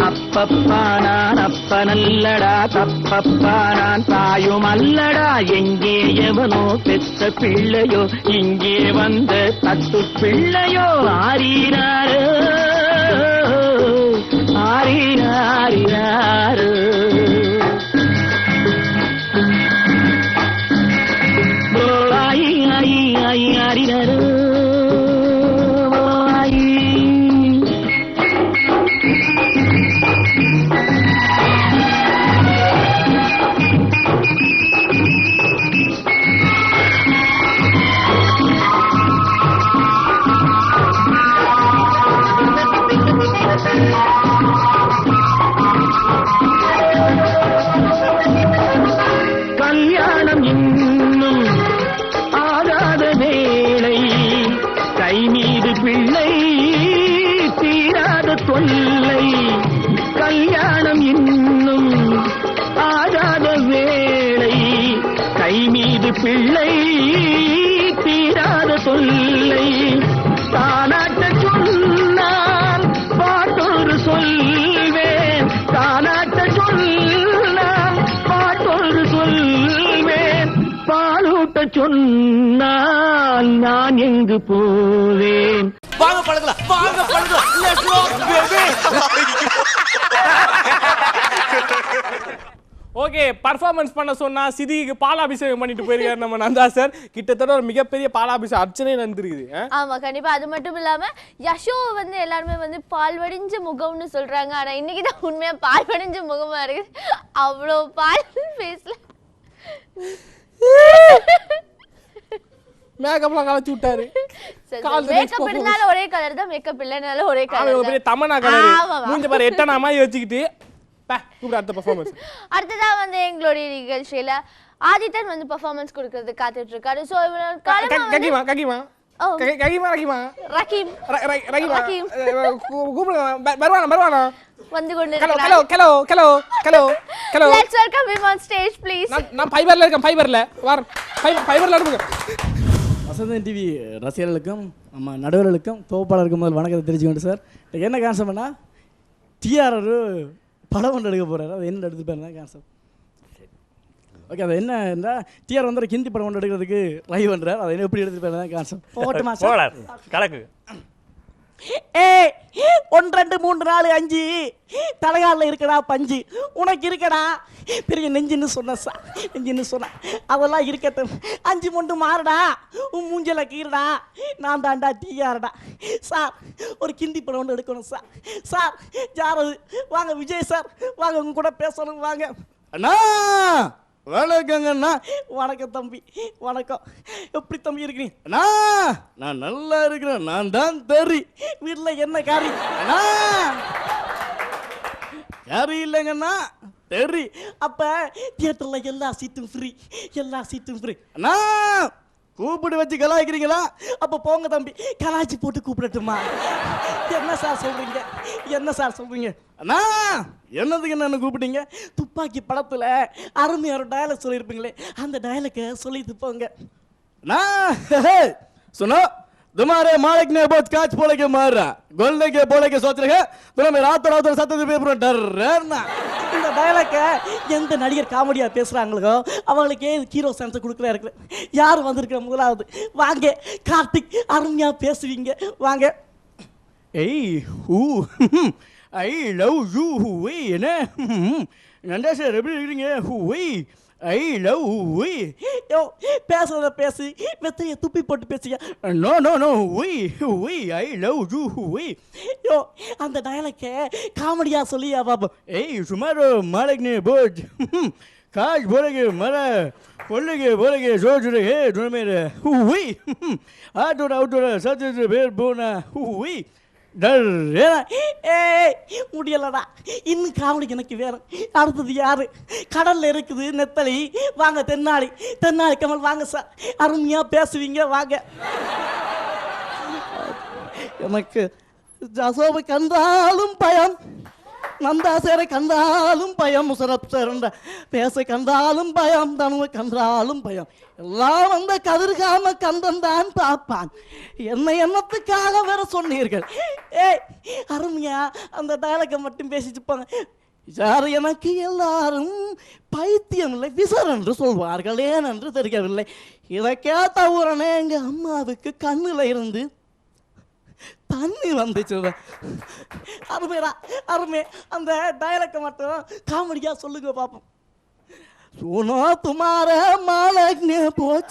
அப்பப்பா நான் அப்பனல்லடா, தப்பப்பா நான் தாயும் அல்லடா. எங்கே எவனோ பெற்ற பிள்ளையோ, இங்கே வந்த தத்து பிள்ளையோ. ஆரினாரோ ஆரினாரினாரோ. ஆயி ஆயி ஆயி ஆரினாரோ. கல்யாணம் இன்னும் ஆகாத வேளை, கை மீது பிள்ளை தீராத தொல்லை. கல்யாணம் இன்னும் ஆகாத வேளை, கை மீது பிள்ளை தீராத தொல்லை. தானாட்ட சொன்னால் பாட்டொரு சொல்வேன், தானாட்ட சொன்னால் பாட்டொரு சொல்வேன். பாலூட்ட சொன்னால் நான் எங்கு போவேன். வாங்க பழகலாம், வாங்க பழகலாம். Let's go baby. Okay, performance பண்ண சொன்னா சிதிக்கு பாலாபிஷேகம் பண்ணிட்டு போயிருக்காரு நம்ம நந்தா சார். கிட்டத்தட்ட ஒரு மிகப்பெரிய பாலாபிஷேகம் அர்ச்சனை நடந்துருக்குது. ஆமா கண்டிப்பா. அது மட்டும் இல்லாம யஷோ வந்து எல்லாருமே வந்து பால் வடிஞ்ச முகம்னு சொல்றாங்க. ஆனா இன்னைக்கு தான் உண்மையா பால் வடிஞ்ச முகமா இருக்கு. அவ்வளோ பால் ஃபேஸ்ல. மேக்கப்லாம் கலச்சு விட்டாரு. மேக்கப் இருந்தாலும் ஒரே கலர் தான், மேக்கப் இல்லைனாலும் ஒரே கலர். பெரிய தமனா கலர். மூஞ்ச பாரு எட்டனா மாதிரி வச்சுக்கிட்டு அடுத்ததா வந்து எங்களுடைய நிகழ்ச்சியில ஆதித்தன் வந்து பெர்ஃபார்மன்ஸ் கொடுக்கறதுக்கு காத்துட்டு இருக்காரு. சோ வந்து கொண்டு Let's welcome him on stage please. நான் ஃபைபர்ல இருக்கேன், ஃபைபர்ல இருக்க. வசந்தன் டிவி ரசிகர்களுக்கும் நம்ம நடுவர்களுக்கும் தொகுப்பாளருக்கும் முதல் வணக்கத்தை தெரிஞ்சுக்கொண்டு சார், என்ன கான்செப்ட்னா டிஆர் படம் ஒன்று எடுக்க போகிறாரு. அது என்ன எடுத்து போயிருந்தா கான்செப்ட். ஓகே, அது என்ன டிஆர் வந்து ஹிந்தி படம் ஒன்று எடுக்கிறதுக்கு ட்ரை பண்ணுறாரு. அதை என்ன எப்படி எடுத்துட்டு போயிருந்தா கான்செப்ட். போட்டுமா கலக்கு. 1 2 3 4 5 தலைகாலில் இருக்கடா பஞ்சு, உனக்கு இருக்கடா பெரிய நெஞ்சுன்னு சொன்ன சார். நெஞ்சுன்னு சொன்ன அதெல்லாம் இருக்கட்டும், 5 மொண்டு மாறுடா, உன் மூஞ்சல கீரடா, நான் தாண்டா டிஆர்டா. சார் ஒரு ஹிந்தி படம் ஒன்று எடுக்கணும் சார். சார் யாராவது வாங்க, விஜய் சார் வாங்க, உங்க கூட பேசணும் வாங்க. அண்ணா வணக்கங்கண்ணா. வணக்கம் தம்பி, வணக்கம். எப்படி தம்பி இருக்கிறீங்க? அண்ணா நான் நல்லா இருக்கிறேன். நான் தான் தெரி வீட்டில் என்ன காரி? அண்ணா யாரும் இல்லைங்கண்ணா. சரி அப்ப தியேட்டர்ல எல்லா சீட்டும் ஃப்ரீ, எல்லா சீட்டும் ஃப்ரீ. அண்ணா கூப்பிட்டு வச்சு கலாய்க்கிறீங்களா? அப்ப போங்க தம்பி, கலாய்ச்சி போட்டு கூப்பிடட்டுமா? என்ன சார் சொல்றீங்க, என்ன சார் சொல்றீங்க? அண்ணா என்னதுக்கு என்ன கூப்பிட்டீங்க? துப்பாக்கி படத்துல அருமையா ஒரு டயலாக் சொல்லியிருப்பீங்களே, அந்த டயலாக சொல்லிட்டு போங்க. அண்ணா सुनो तुम्हारे मालिक ने बहुत कांच बोले के मार रहा, गोलने के बोले के सोच रहे तुम्हें रात रात सत्य पेपर डर रहना. இந்த டயலாக எந்த நடிகர் காமெடியா பேசுறாங்களோ அவங்களுக்கு ஹீரோ சென்ஸ் கொடுக்கல இருக்கு. யார் வந்திருக்க முதலாவது? வாங்க கார்த்திக், அருமையா பேசுவீங்க, வாங்க. ஏய் ஹூ ஐ லவ் யூ ஹூ என்ன நண்டா சார் எப்படி இருக்கீங்க? ஹூ ஐ லவ் ஹூ யோ பேசுறத பேசி வெத்தையை துப்பி போட்டு பேசுங்க. நோ நோ நோ ஹூ ஐ லவ் யூ ஹூ யோ அந்த டயலாக காமெடியா சொல்லியா பாப்பா. ஏய் சுமாரோ மாலிக்னே போஜ் காஜ் போலगे மர கொல்லுगे போலगे सोच रहे दोनों मेरे हुई आउटडोर आउटडोर सच बेर बोना हुई डर ஏய் முடியலடா, இன்னும் காமெடி எனக்கு வேற. அடுத்தது யாரு? கடல்ல இருக்குது நெத்தலி, வாங்க தென்னாலி, தென்னாலி கமல் வாங்க சார், அருமையா பேசுவீங்க, வாங்க. எனக்கு ஜசோபை கண்டாலும் பயம், நந்தாசேரை கண்டாலும் பயம், முசரப் சேரண்ட பேச கண்டாலும் பயம், தனுவை கண்டாலும் பயம், எல்லாம் வந்த கதிர்காம கந்தன் தான் பார்ப்பான். என்னை என்னத்துக்காக வேற சொன்னீர்கள்? ஏய் அருமையா அந்த டயலாக மட்டும் பேசிட்டு போங்க. யார் எனக்கு எல்லாரும் பைத்தியம் இல்லை விசர் என்று சொல்வார்கள், ஏன் என்று தெரியவில்லை. இதை கேட்ட உடனே எங்க அம்மாவுக்கு கண்ணுல இருந்து தண்ணி வந்துச்சு. அருமையா அருமை, அந்த டயலாக மட்டும் காமெடியா சொல்லுங்க பாப்போம். सुनो तुम्हारे मालिक ने पूछ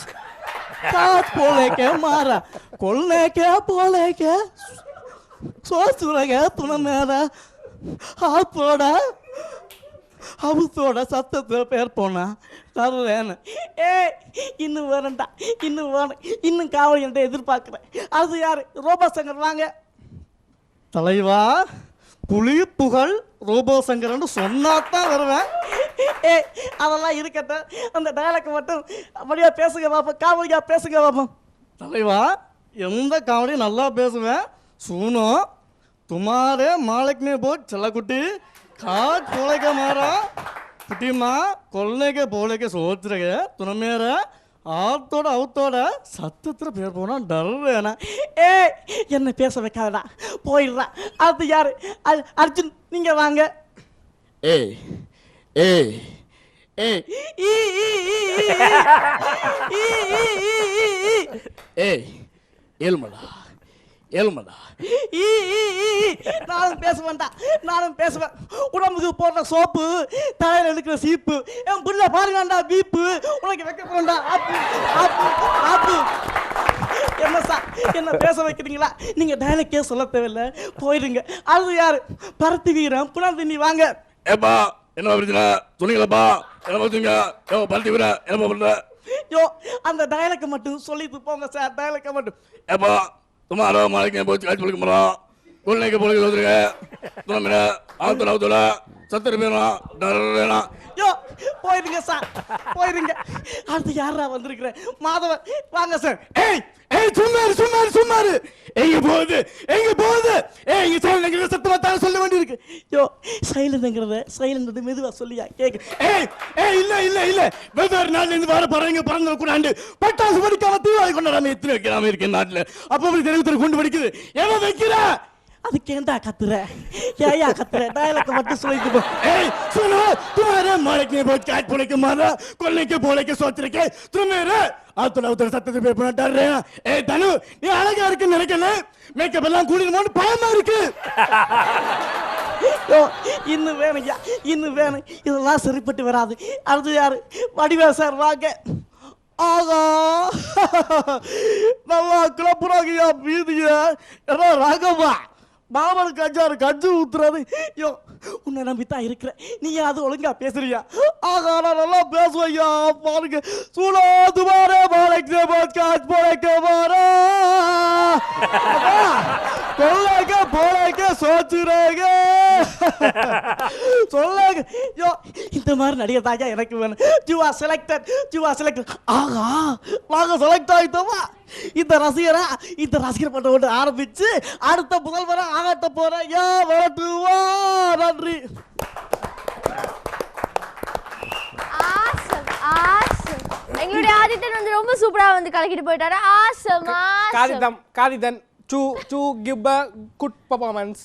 काट बोले के मारा, कोलने के बोले के सोच रहे तूने मेरा हाथ तोड़ा, अब तोड़ा सत्य पेर पोना தருவேன்னு. இன்னும் வேணும்டா, இன்னும் வேணும், இன்னும் காவல் என்று எதிர்பார்க்குறேன். அது யாரு? ரோபோ சங்கர் வாங்க. தலைவா புலி புகழ் ரோபோ சங்கர்னு சொன்னாதான் வருவேன். அதெல்லாம் இருக்கட்டும், அந்த டயலாக் மட்டும் அப்படியா பேசுங்க பாப்போம், காமெடியா பேசுங்க பாப்போம். தலைவா எந்த காமெடியும் நல்லா பேசுவேன். सुनो तुम्हारे मालिक ने बहुत चला कुटी खाट बोले के मारा कुटी माँ कोलने के बोले के सोच रहे तूने मेरा ஆத்தோட அவுத்தோட சத்தத்துல பேர் போனா டர் வேணா. என்ன பேச வைக்காதடா, போயிடுறா. அது யாரு? அர்ஜுன் நீங்க வாங்க. ஏய் ஏய் ஏய் ஏய் ஏல்மடா ஏல்மடா. நானும் பேசுவேன்டா, நானும் பேசுவேன். உடம்புக்கு போடுற சோப்பு, தலையில் எடுக்கிற சீப்பு, என் புள்ள பாருங்கண்டா பீப்பு, உனக்கு வைக்க போறா ஆப்பு ஆப்பு ஆப்பு. என்ன சார் என்ன பேச வைக்கிறீங்களா? நீங்க டைலாக்கே சொல்ல தேவையில்லை, போயிடுங்க. அது யாரு? பருத்தி வீரன் புனர்தினி வாங்க. ஏப்பா என்ன பிரச்சனை சொன்னீங்களப்பா? என்ன பார்த்தீங்க? பருத்தி வீரன் என்ன பண்ற? யோ அந்த டைலாக் மட்டும் சொல்லிட்டு போங்க சார், டைலாக் மட்டும். ஏப்பா तुम्हारा मालिक ने बहुत काज बोले के मारा, कोलने के बोले के सोच रहे तुम मेरा आउटडोर आउटडोर सत्य पेर पोना डर रहना. யோ போயிடுங்க சார், போயிடுங்க. அடுத்து யாரா வந்திருக்கிற? மாதவன் வாங்க சார். ஏய் ஏய் சும்மாரு சும்மாரு சும்மாரு, எங்க போகுது எங்க போகுது? ஏய் இங்க சைலண்ட்ங்கற சத்தமா தான் சொல்ல வேண்டியிருக்கு. யோ சைலண்ட்ங்கறத சைலண்ட் மெதுவா சொல்லியா கேக்கு. ஏய் ஏய் இல்ல இல்ல இல்ல, வெவ்வேறு நாள்ல இருந்து வர பறவைங்க பறந்து கூடாண்டு பட்டாசு வெடிக்காம தீவாளி கொண்டாடாம எத்தனை வைக்காம இருக்கேன் நாட்டுல. அப்ப அப்படி தெருவுத்துல குண்டு வெடிக்குது, எவன் வைக்கிற? அதுக்கு ஏன்டா கத்துற? ஏயா கத்துற? டைலாக் மட்டும் சொல்லிட்டு போ. ஏய் सुनो तुम्हारे मालिक ने बहुत काट बोले के मारा, कोलने के बोले के सोच रहे तुम मेरे ஆத்தோட ஆத்தோட சத்தத்தை பேர் போனா டர் रहना. ஏய் தனு நீ அழகா இருக்குன்னு நினைக்கல, மேக்கப் எல்லாம் கூடினமோன்னு பயமா இருக்கு. யோ இன்னும் வேணும்யா, இன்னும் வேணும். இதெல்லாம் சரிப்பட்டு வராது. அடுத்து யாரு? வடிவேல் சார் வாங்க. ஆகா நல்லா கிளப்புறாங்கய்யா வீதியா. ஏன்னா ராகவா மாமனுக்கு அஞ்சாறு கஞ்சி ஊத்துறாரு. யோ உன்னை நம்பித்தான் இருக்கிறேன், நீ அது ஒழுங்கா பேசுறியா? ஆகா நான் நல்லா பேசுவையா பாருங்க. சுனோ துமாரே மாலிக் ने बहुत काज बोले के मारा, कोलने के बोले के सोच रहे சொல்லுங்க. யோ இந்த மாதிரி நடிகர் தாஜா எனக்கு வேணும். You are selected. ஆகா வாங்க செலக்ட் ஆயிட்டோமா. இந்த ரசிகர் பட்ட ஓட்டு ஆரம்பிச்சு அடுத்த முதல்வரா ஆகட்ட போறேன். யா வரட்டுவா. நன்றி. எங்களுடைய ஆதித்தன் வந்து ரொம்ப சூப்பரா வந்து கலக்கிட்டு போயிட்டாரு. ஆசம் காதிதன் to give a good performance.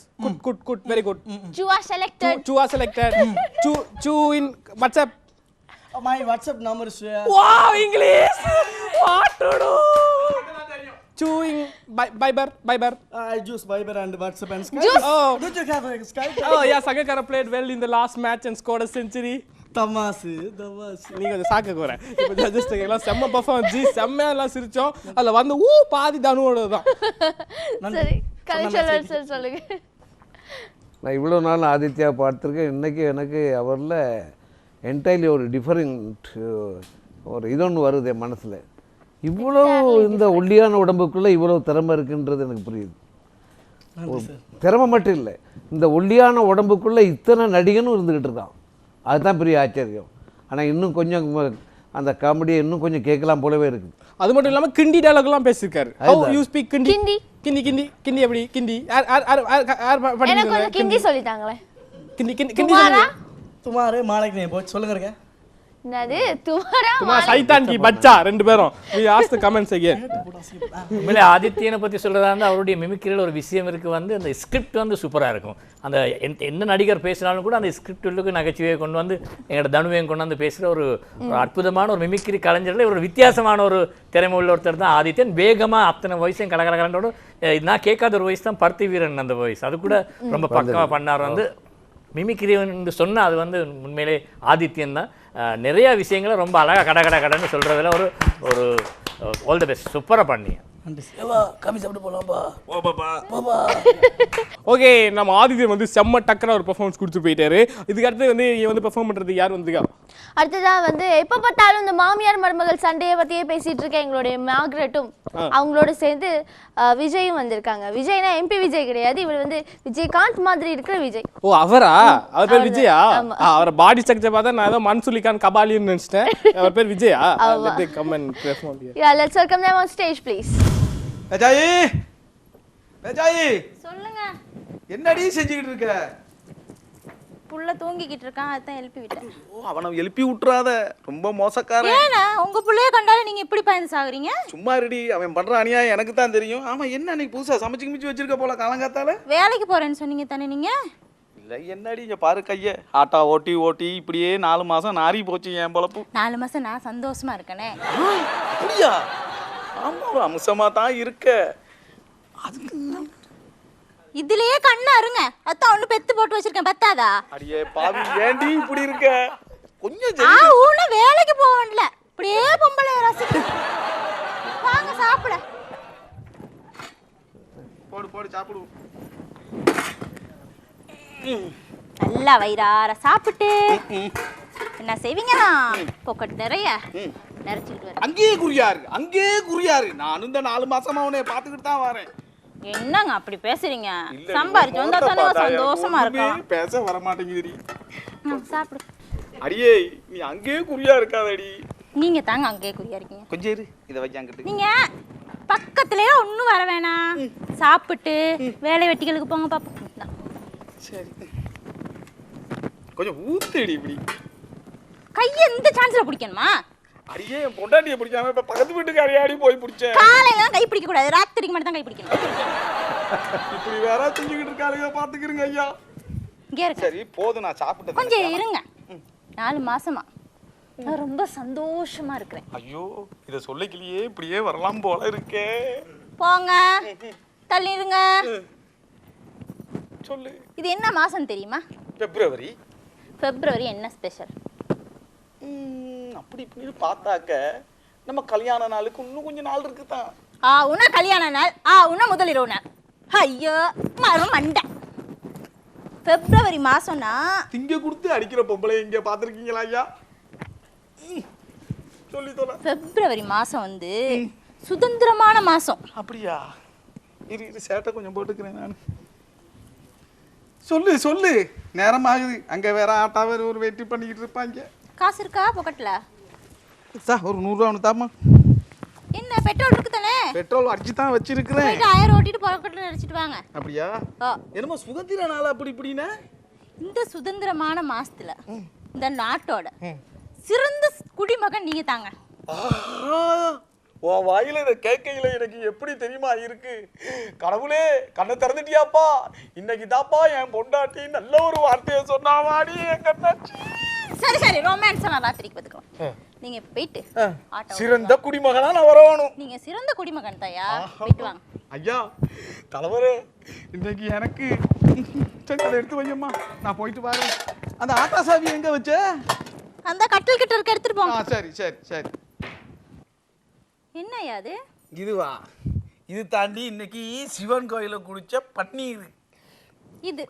Good, very good. You are selected. To in WhatsApp. My WhatsApp number is Wow, English. What to do? Chewing Viber. I use Viber and WhatsApp and Skype. Juice. Don't you have Skype? Oh yeah, Sagakara played well in the last match and scored a century. தமாசு நீங்க கொஞ்சம் சாக்க போறேன். இப்போ ஜட்ஜஸ் எல்லாம் செம்ம பெர்ஃபார்மன்ஸ் ஜி செம்மையா எல்லாம் சிரிச்சோம். அதுல வந்து பாதி தனுவோட தான். சரி கலைச்செல்வன் சார் சொல்லுங்க. நான் இவ்வளோ நாள் ஆதித்யா பார்த்துருக்கேன். இன்றைக்கி எனக்கு அவரில் என்டையர்லி ஒரு டிஃபரெண்ட் ஒரு இதொன்று வருது என் மனசில். இவ்வளோ இந்த ஒல்லியான உடம்புக்குள்ளே இவ்வளோ திறமை இருக்குன்றது எனக்கு புரியுது. திறமை மட்டும் இல்லை, இந்த ஒல்லியான உடம்புக்குள்ளே இத்தனை நடிகனும் இருந்துக்கிட்டு இருக்கான். அதுதான் பெரிய ஆச்சரியம். ஆனால் இன்னும் கொஞ்சம் அந்த காமெடியை இன்னும் கொஞ்சம் கேட்கலாம் போலவே இருக்குது. அது மட்டும் இல்லாமல் கிண்டி டயலாக்லாம் பேசியிருக்காரு. How you speak கிண்டி எப்படி கிண்டி எனக்கு கொஞ்சம் கிண்டி சொல்லிட்டாங்களே. கிண்டி துமாரே மாலைக்கு நீ போய் சொல்லுங்க. என்னது துமாரா சைத்தான் கி பச்சா ரெண்டு பேரும். we ask the comments again. உண்மையிலே ஆதித்யனை பற்றி சொல்கிறதா இருந்தால் அவருடைய மிமிக்ரியில் ஒரு விஷயம் இருக்குது. வந்து அந்த ஸ்கிரிப்ட் வந்து சூப்பராக இருக்கும். அந்த என்ன நடிகர் பேசினாலும் கூட அந்த ஸ்கிரிப்டுக்கு நகைச்சுவையை கொண்டு வந்து எங்களோட தனுவையும் கொண்டு வந்து பேசுகிற ஒரு அற்புதமான ஒரு மிமிக்ரி கலைஞரில் ஒரு வித்தியாசமான ஒரு திறமை உள்ள ஒருத்தர் தான் ஆதித்யன். வேகமாக அத்தனை வயசையும் கலகலகலன்றோட நான் கேட்காத ஒரு வயசு தான் பருத்தி வீரன் அந்த வயசு. அது கூட ரொம்ப பக்கமாக பண்ணார். வந்து மிமிக்ரி சொன்னால் அது வந்து உண்மையிலே ஆதித்யன் தான். நிறைய விஷயங்களை ரொம்ப அழகாக கடன்னு சொல்கிறதுல ஒரு ஆல் தி பெஸ்ட். சூப்பராக பண்ணீங்க. ஓகே, நம்ம ஆதித்யன் வந்து செம்ம டக்கரா ஒரு பெர்ஃபார்மன்ஸ் கொடுத்து போயிட்டாரு. இதுக்கு அடுத்து வந்து இங்க வந்து பெர்ஃபார்ம் பண்றது யார் வந்துக்கா? அடுத்ததா வந்து எப்ப பார்த்தாலும் இந்த மாமியார் மருமகள் சண்டையை பத்தியே பேசிட்டு இருக்க எங்களுடைய மார்கரெட்டும் அவங்களோட சேர்ந்து விஜயும் வந்திருக்காங்க. விஜய்னா எம்பி விஜய் கிடையாது, இவர் வந்து விஜயகாந்த் மாதிரி இருக்கிற விஜய். ஓ அவரா? அவர் பேர் விஜயா? அவர் பாடி ஸ்ட்ரக்சர் பார்த்தா நான் ஏதோ மன்சூலிகான் கபாலின்னு நினைச்சிட்டேன். அவர் பேர் Vijaya? let me come and perform here. Yeah, let's welcome them on stage please. பேஜாயி சொல்லுங்க. என்னடி செஞ்சுக்கிட்டு இருக்க? புள்ள தூங்கிக்கிட்டு இருக்கான், அதான் எழுப்பி விட்டேன். ஓ அவனை எழுப்பி விட்டுறாத, ரொம்ப மோசக்காரன். ஏன்னா உங்க புள்ளைய கண்டாலும் நீங்க இப்படி பயந்து சாகுறீங்க? சும்மா ரெடி, அவன் பண்ற அநியாயம் எனக்கு தான் தெரியும். ஆமா என்ன அன்னைக்கு புதுசா சமைச்சு கிமிச்சு வச்சிருக்க போல காலங்காத்தால? வேலைக்கு போறேன்னு சொன்னீங்க தானே நீங்க? இல்ல என்னடி இங்க பாரு கைய ஆட்டா ஓட்டி இப்படியே 4 மாசம் நாரி போச்சு என் பொழப்பு. 4 மாசம் நான் சந்தோஷமா இருக்கனே. அப்படியா? ஆமா அம்சமா தான் இருக்க. அதுக்கு இதுலயே கண்ணா இருங்க. அதான் ஒண்ணு பெத்து போட்டு வச்சிருக்கேன், பத்தாதா? அடியே பாவி ஏண்டி இப்படி இருக்க? கொஞ்சம் ஊன வேலைக்கு போவன்ல, அப்படியே பொம்பளை ரசிக்க. வாங்க சாப்பிட. போடு சாப்பிடு. நல்லா வயிறார சாப்பிட்டு என்ன செய்வீங்கன்னா பொக்கட் நிறைய நிறைச்சிட்டு வரேன். அங்கேயே குறியாரு. நானும் இந்த 4 மாசமா உன்னை பாத்துக்கிட்டு தான் வரேன். என்னங்க அப்படி பேசுறீங்க? சம்பாரிச்சு வந்தா தானே சந்தோஷமா இருக்கும். பேச வர மாட்டேங்குதுடி. சாப்பிடு. அடியே நீ அங்கேயே குறியா இருக்காதடி. நீங்க தாங்க அங்கேயே குறியா இருக்கீங்க. கொஞ்சம் இரு, இதை வைக்காங்கிட்டு. நீங்க பக்கத்துலயே ஒன்னும் வர வேணாம், சாப்பிட்டு வேலை வெட்டிகளுக்கு போங்க பாப்போம். சரி கொஞ்சம் ஊத்துடி இப்படி. கையை இந்த சான்ஸ்ல பிடிக்கணுமா? அடியே என் பொண்டாட்டியை பிடிக்காம இப்ப பக்கத்து வீட்டுக்காரியாடி போய் பிடிச்சேன். காலையில கை பிடிக்க கூடாது, ராத்திரிக்கு மட்டும் தான் கை பிடிக்கணும். இப்படி வேற செஞ்சுக்கிட்டு இருக்காளுங்க, பாத்துக்கிறீங்க ஐயா. இங்கே இருங்க. சரி போதும், நான் சாப்பிட்டேன். கொஞ்சம் இருங்க. 4 மாசமா நான் ரொம்ப சந்தோஷமா இருக்கிறேன். ஐயோ இத சொல்லிக்கலையே, இப்படியே வரலாம் போல இருக்கே. போங்க தள்ளி இருங்க. சொல்லு. இது என்ன மாசம் தெரியுமா? பிப்ரவரி. பிப்ரவரி என்ன ஸ்பெஷல்? அப்படி இப்படி பார்த்தாக்க நம்ம கல்யாண நாளுக்கு இன்னும் கொஞ்சம் நாள் இருக்குதான். உன கல்யாண நாள், உன முதல் இரவு நாள். ஐயோ மரம் மண்டை. பிப்ரவரி மாசம்னா திங்க கொடுத்து அடிக்கிற பொம்பளை இங்க பாத்துருக்கீங்களா ஐயா? சொல்லி தோல. பிப்ரவரி மாசம் வந்து சுதந்திரமான மாசம். அப்படியா? இரு சேட்டை கொஞ்சம் போட்டுக்கிறேன் நான். சொல்லு சொல்லு, நேரம் ஆகுது. அங்கே வேற ஆட்டாவே ஒரு வெயிட் பண்ணிக்கிட்டு இருப்பாங்க. காசு இருக்கா பாக்கெட்ல? சார் ஒரு 100 ரூபா ஒன்று தாம்மா. என்ன பெட்ரோல் இருக்கு தானே? பெட்ரோல் அடிச்சு தான் வச்சிருக்கிறேன். 1000 ஓட்டிட்டு பாக்கெட்ல அடிச்சிட்டு வாங்க. அப்படியா? என்னமோ சுதந்திர நாள் அப்படி இப்படின்னா? இந்த சுதந்திரமான மாசத்துல இந்த நாட்டோட சிறந்த குடிமகன் நீங்க தாங்க. உன் வாயில இதை கேட்கையில எனக்கு எப்படி தெரியுமா இருக்கு? கடவுளே கண்ணை திறந்துட்டியாப்பா, இன்னைக்கு தாப்பா என் பொண்டாட்டி நல்ல ஒரு வார்த்தையை சொன்னாவாடி என் கண்ணாச்சி. சரி சரி, ரொமான்ஸ் நான் ராத்திரிக்கு பார்த்துக்கலாம். நீங்க போயிட்டு சிறந்த குடிமகனா நான் வரணும். நீங்க சிறந்த குடிமகன் தாயா, போயிட்டு வாங்க. ஐயா தலைவரே, இன்னைக்கு எனக்கு சரி அதை எடுத்து வையம்மா, நான் போயிட்டு வரேன். அந்த ஆட்டா சாவி எங்க வச்ச? அந்த கட்டில் கிட்ட இருக்க எடுத்துட்டு போங்க. சரி சரி சரி. என்னையா அது? இதுவா? இது தாண்டி இன்னைக்கு சிவன் கோயில குடிச்ச பன்னீர். இது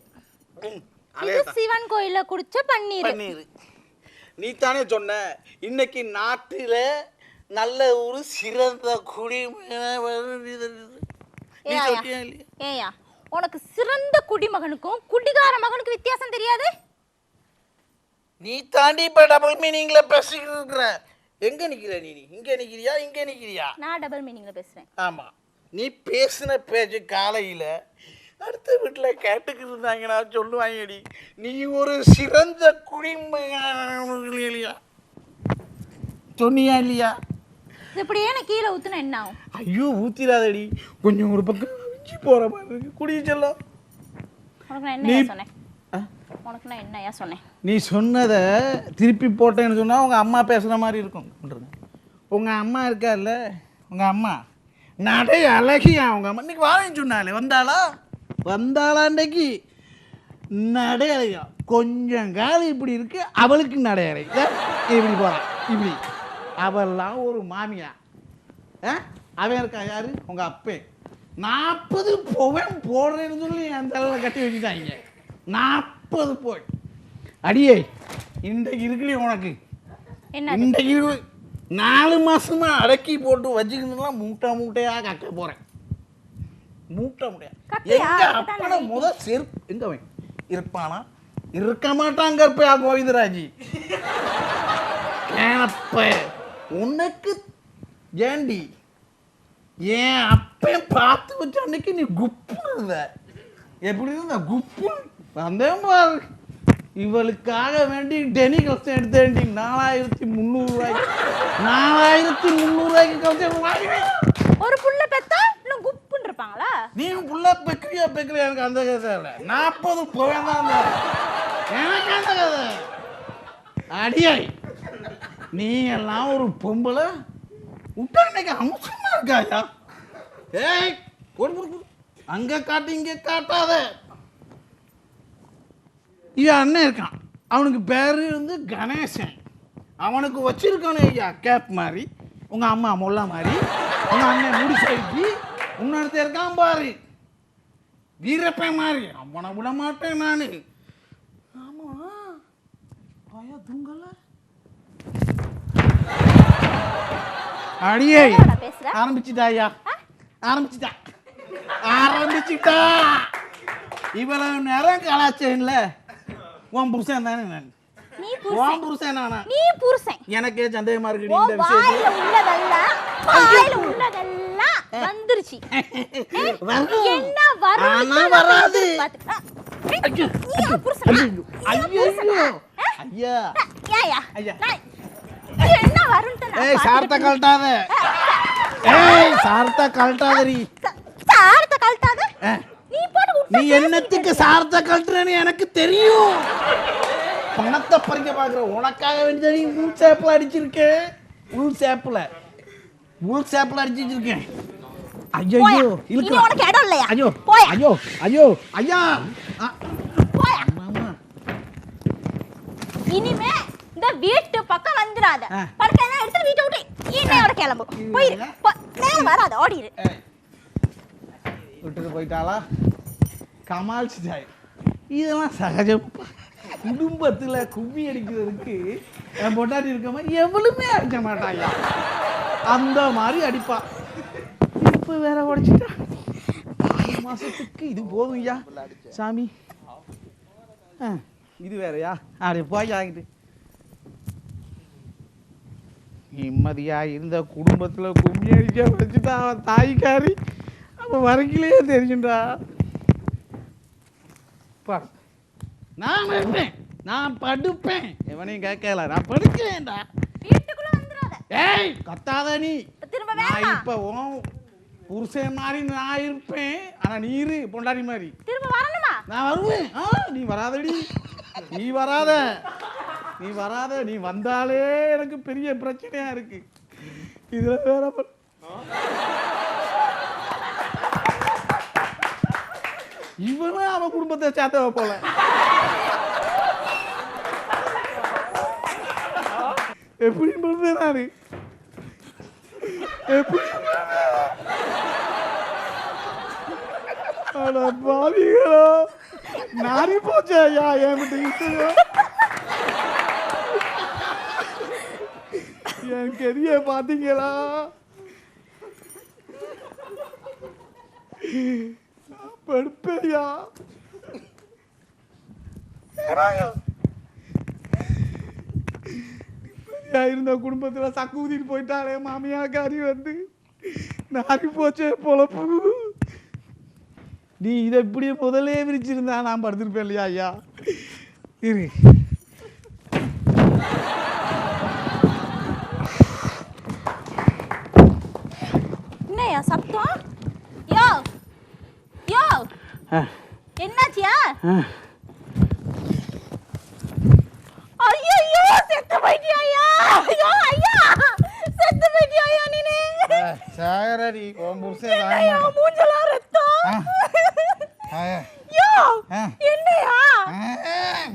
இது சிவன் கோயில குடிச்ச பன்னீர். நீ தானே சொன்ன இன்னைக்கு நாட்டில நல்ல ஒரு சிறந்த ஏயா உனக்கு சிறந்த குடிமகனுக்கும் குடிகார மகனுக்கும் வித்தியாசம் தெரியாது? நீ தாண்டி இப்ப டபுள் மீனிங்ல பேசிக்கிட்டு இருக்கிற. எங்க நிக்கிற நீ? இங்க நிக்கிறியா இங்க நிக்கிறியா? நான் டபுள் மீனிங்ல பேசுறேன். ஆமா, நீ பேசின பேச்சு காலையில அடுத்த வீட்டுல கேட்டுக்கிட்டு இருந்தாங்கன்னா சொல்லுவாங்கடி, நீ ஒரு சிறந்த குடிமகன் சொன்னியா இல்லையா? இப்படியே நான் கீழே ஊத்துனா என்ன ஆகும்? ஐயோ ஊத்திராதடி, கொஞ்சம் ஒரு பக்கம் போற மாதிரி இருக்கு. குடிய செல்லம், உனக்கு நான் என்னையா சொன்னேன்? உனக்கு நான் என்னையா சொன்னேன்? நீ சொன்னதை திருப்பி போட்டேன்னு சொன்னா உங்க அம்மா பேசுற மாதிரி இருக்கும். உங்க அம்மா இருக்கார்ல, உங்க அம்மா நடை அழகியா. உங்க அம்மா இன்னைக்கு வாரேன்னு சொன்னாலே வந்தாளா அன்றைக்கு நடை அழகியா. கொஞ்சம் காலம் இப்படி இருக்கு, அவளுக்கு நடை அழகி இப்படி போறான் இப்படி. அவெல்லாம் ஒரு மாமியா. அவன் இருக்கா யாரு? உங்க அப்பே 40 பவுன் போடுறேன்னு சொல்லி அந்த அளவில் கட்டி வச்சுட்டாங்க. 40 பவுன். அடியே இன்றைக்கு இருக்குல்லையே உனக்கு, இன்றைக்கு 4 மாசமா அடக்கி போட்டு வச்சுக்கணும்லாம் மூட்டை மூட்டையாக கட்ட போறேன். மூட்டை மூட்டையா? எங்க அப்பட முதல் செருப்பு எங்க அவன் இருப்பானா? இருக்க மாட்டான் கற்பையா கோவிந்தராஜி. உனக்கு ஏண்டி ஏன் அப்ப பார்த்து வச்ச அன்னைக்கு நீ குப்பு இருந்த. எப்படி இருந்த? குப்பு வந்தேன் பாரு. இவளுக்காக வேண்டி டெனி கலசம் எடுத்தேன்டி 4300 ரூபாய்க்கு. 4300 ரூபாய்க்கு கலசம் வாங்கி ஒரு புள்ள பெத்தா இன்னும் குப்புன்னு இருப்பாங்களா? நீ புள்ள பெக்கிரியா எனக்கு அந்த கதை இல்லை. 40 போவேன் எனக்கு அந்த கதை. அடியாய் நீ எல்லாம் ஒரு பொம்பளை விட்டா இன்னைக்கு அம்சமா இருக்காயா? ஏய் அங்க காட்டு இங்க காட்டாத. இவன் அண்ணன் இருக்கான், அவனுக்கு பேரு வந்து கணேசன். அவனுக்கு வச்சிருக்கானே ஐயா கேப் மாதிரி, உங்க அம்மா மொல்லா மாதிரி, உங்க அண்ணன் முடி சைக்கி உன்னடுத்த இருக்கான் பாரு வீரப்பன் மாதிரி. அவனை விட மாட்டேன் நானு. ஆமா பயா தூங்கல. அடியே ஆரம்பிச்சுட்டாயா? ஆரம்பிச்சுட்டா. இவ்வளவு நேரம் கலாச்சேன்ல உன் புருஷன் தானே நான். உன் புருஷன் நானா? நீ புருஷன். எனக்கே சந்தேகமா இருக்கு. இந்த வாயில உள்ளதெல்லாம் வாயில உள்ளதெல்லாம் வந்துருச்சு. என்ன வரும்? ஆனா வராது. ஐயோ ஐயா ஐயா ஐயா என்ன வரும்? ஏய் சார்த்த கழட்டாத. ஏய் சார்த்த கழட்டாதடி. சார்த்த கழட்டாத? நீ போடு. நீ என்னத்துக்கு சார்த்த கழட்டுறன்னு எனக்கு தெரியும். பணத்தை பறிக்க பாக்குற உனக்காக வேண்டிய நீ உள் சேப்பில் அடிச்சிருக்கேன். உள் சேப்பில் அடிச்சு வச்சிருக்கேன். ஐயோ இனி உனக்கு இடம் இல்லையா? ஐயோ ஐயோ ஐயோ ஐயா. இனிமே இந்த வீட்டு பக்கம் வந்துடாத. படுக்கையெல்லாம் எடுத்து வீட்டை விட்டு இன்னையோட கிளம்பு. போயிரு. நேரம் வராத, ஓடிரு. விட்டுட்டு போயிட்டாளா? கமால்ச்சிட்டாய். இதெல்லாம் சகஜம். குடும்பத்தில் கும்மி அடிக்கிறதுக்கு என் பொண்டாட்டி இருக்க மாதிரி எவ்வளவுமே அடிக்க மாட்டாயா. அந்த மாதிரி அடிப்பா. இப்போ வேற உடைச்சிட்டா. 6 மாசத்துக்கு இது போதும் ஐயா. சாமி இது வேறயா அப்படி போய் ஆகிட்டு நிம்மதியா இருந்த குடும்பத்துல கும்மி அடிக்க வச்சுட்டா அவன் தாய்க்காரி அவன் வரைக்கிலேயே தெரிஞ்சுட்டா. நான் இருப்பேன், நான் படுப்பேன், எவனையும் கேட்கல, நான் படுக்கிறேன்டா. ஏய் கத்தாத நீ. நான் இப்ப புருஷன் மாதிரி நான் இருப்பேன், ஆனா நீ இரு பொண்டாடி மாதிரி. நான் வருவேன். நீ வராதடி, நீ வராத, நீ வராத. நீ வந்தாலே எனக்கு பெரிய பிரச்சனையா இருக்கு. இதுல வேற இவனும் அவன் குடும்பத்தை சேர்த்தவ போல. எப்படி பண்றேன் நானு, எப்படி பாவிகளோ நாரி போச்சா என்கிட்ட. என் கெரிய பாத்தீங்களா? படுப்பையா இருந்த குடும்பத்துல சக்கு ஊதிட்டு போயிட்டாலே மாமியாக்காரி வந்து நாரி போச்சே பொழப்பு. நீ இதை இப்படியே முதலே விரிச்சிருந்தா நான் படுத்திருப்பேன் இல்லையா ஐயா. இரு என்னையா சத்தம்? யோ யோ என்னாச்சியா? ஐயோ செத்து போயிட்டியா? ஐயோ ஐயா செத்து போயிட்டியா நீனே? சாகரடி உன் புருஷன் மூஞ்சல ரத்தம். யோ என்னையா?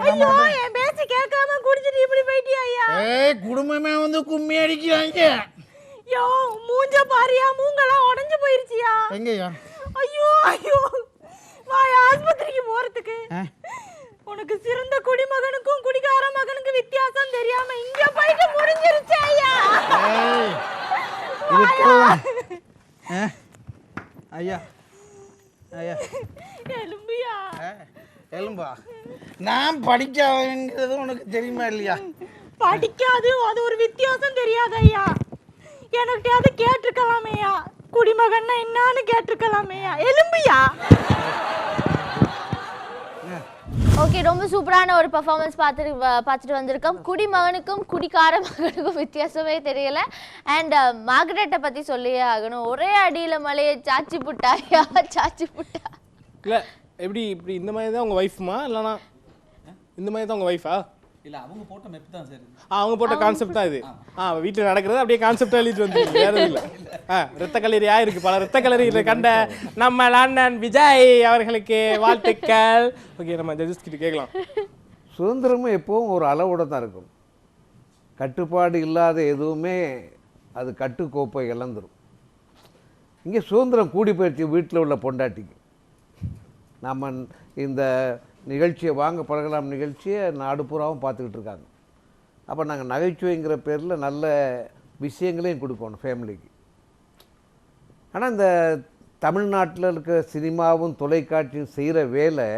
ஐயோ என் பேச்சு கேட்காம குடிச்சிட்டு இப்படி போயிட்டியா ஐயா? ஏய் குடும்பமே வந்து கும்மி அடிக்கிறாங்க. யோ மூஞ்ச பாரியா, மூங்கலாம் உடைஞ்சு போயிருச்சியா? எங்கயா? ஐயோ ஐயோ வா ஆஸ்பத்திரிக்கு போறதுக்கு. உனக்கு சிறந்த குடிமகனுக்கும் குடிகார மகனுக்கும் வித்தியாசம் தெரியாம இங்க போயிட்டு முடிஞ்சிருச்சு ஐயா. ஐயா ஐயா எலும்பியா எலும்பா. நான் படிக்காதுங்கிறது உனக்கு தெரியுமா இல்லையா? படிக்காது, அது ஒரு வித்தியாசம் தெரியாது ஐயா. எனக்கு அதை கேட்டிருக்கலாமேயா, குடிமகன்னா என்னன்னு கேட்டிருக்கலாமேயா. எலும்பியா. ஓகே, ரொம்ப சூப்பரான ஒரு பெர்ஃபார்மன்ஸ் பார்த்துட்டு வந்திருக்கோம். குடிமகனுக்கும் குடிக்கார மகனுக்கும் வித்தியாசமே தெரியல. அண்ட் மார்கரெட்டை பற்றி சொல்லியே ஆகணும். ஒரே அடியில் மலையை சாச்சி புட்டாயா சாச்சி புட்டா. இல்லை எப்படி இப்படி இந்த மாதிரி தான் உங்கள் ஒய்ஃபுமா இல்லைனா இந்த மாதிரி தான் உங்கள் ஒய்ஃபா? இல்லை அவங்க போட்ட மெப் தான் சார். அவங்க போட்ட கான்செப்ட் தான் இது. வீட்டில் நடக்கிறது அப்படியே கான்செப்டாக எழுதிட்டு வந்து வேறு இல்லை. ரத்த கல்லறியாக இருக்குது. பல ரத்த கல்லறியில் கண்ட நம்ம லண்டன் விஜய் அவர்களுக்கு வாழ்த்துக்கள். ஓகே, நம்ம ஜட்ஜஸ் கிட்ட கேட்கலாம். சுதந்திரமும் எப்போவும் ஒரு அளவோடு தான் இருக்கும். கட்டுப்பாடு இல்லாத எதுவுமே அது கட்டுக்கோப்பை இழந்துடும். இங்கே சுதந்திரம் கூடி போயிடுச்சு வீட்டில் உள்ள பொண்டாட்டிக்கு. நம்ம இந்த நிகழ்ச்சியை வாங்க பழகலாம் நிகழ்ச்சியை நாடு பூராவும் பார்த்துக்கிட்டு இருக்காங்க. அப்போ நாங்கள் நகைச்சுவைங்கிற பேரில் நல்ல விஷயங்களையும் கொடுக்கணும் ஃபேமிலிக்கு. ஆனால் இந்த தமிழ்நாட்டில் இருக்க சினிமாவும் தொலைக்காட்சியும் செய்கிற வேலை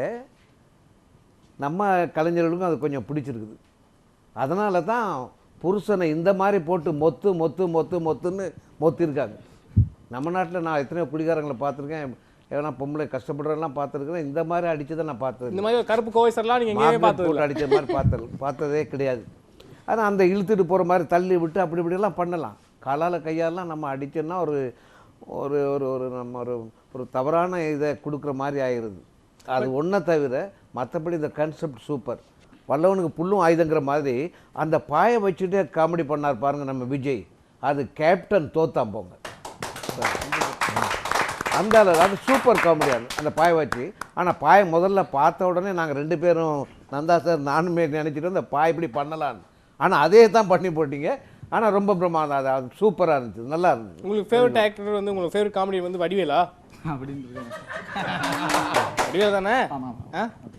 நம்ம கலைஞர்களுக்கும் அது கொஞ்சம் பிடிச்சிருக்குது. அதனால தான் புருஷனை இந்த மாதிரி போட்டு மொத்து மொத்து மொத்து மொத்துன்னு மொத்திருக்காங்க. நம்ம நாட்டில் நான் எத்தனையோ குடிகாரங்களை பார்த்துருக்கேன், ஏன்னா பொம்பளை கஷ்டப்படுறதெல்லாம் பார்த்துருக்குறேன். இந்த மாதிரி அடித்ததை நான் பார்த்தது. இந்த மாதிரி கருப்பு கோவைசர்லாம் நீங்கள் எங்கேயுமே போட்டு அடித்த மாதிரி பார்த்ததே கிடையாது. ஆனால் அந்த இழுத்துட்டு போகிற மாதிரி தள்ளி விட்டு அப்படி இப்படிலாம் பண்ணலாம். காலால் கையாலலாம் நம்ம அடித்தோன்னா ஒரு ஒரு ஒரு ஒரு நம்ம ஒரு தவறான இதை கொடுக்குற மாதிரி ஆயிடுது. அது ஒன்றை தவிர மற்றபடி இந்த கான்செப்ட் சூப்பர். வல்லவனுக்கு புல்லும் ஆயுதங்கிற மாதிரி அந்த பாயை வச்சுட்டே காமெடி பண்ணார் பாருங்கள் நம்ம விஜய். அது கேப்டன் தோத்தாம் போங்க. அந்த அது சூப்பர் காமெடியாக அந்த பாயை வச்சு. ஆனால் பாயை முதல்ல பார்த்த உடனே நாங்கள் 2 பேரும் நந்தா சார் நானுமே நினச்சிட்டு அந்த பாய் இப்படி பண்ணலான்னு. ஆனால் அதே தான் பண்ணி போட்டிங்க. ஆனால் ரொம்ப பிரமாதம், அது சூப்பராக இருந்துச்சு, நல்லா இருந்துச்சு. உங்களுக்கு ஃபேவரட் ஆக்டர் வந்து உங்களுக்கு ஃபேவரட் காமெடி வந்து வடிவேலா அப்படின்னு வடிவேல் தானே?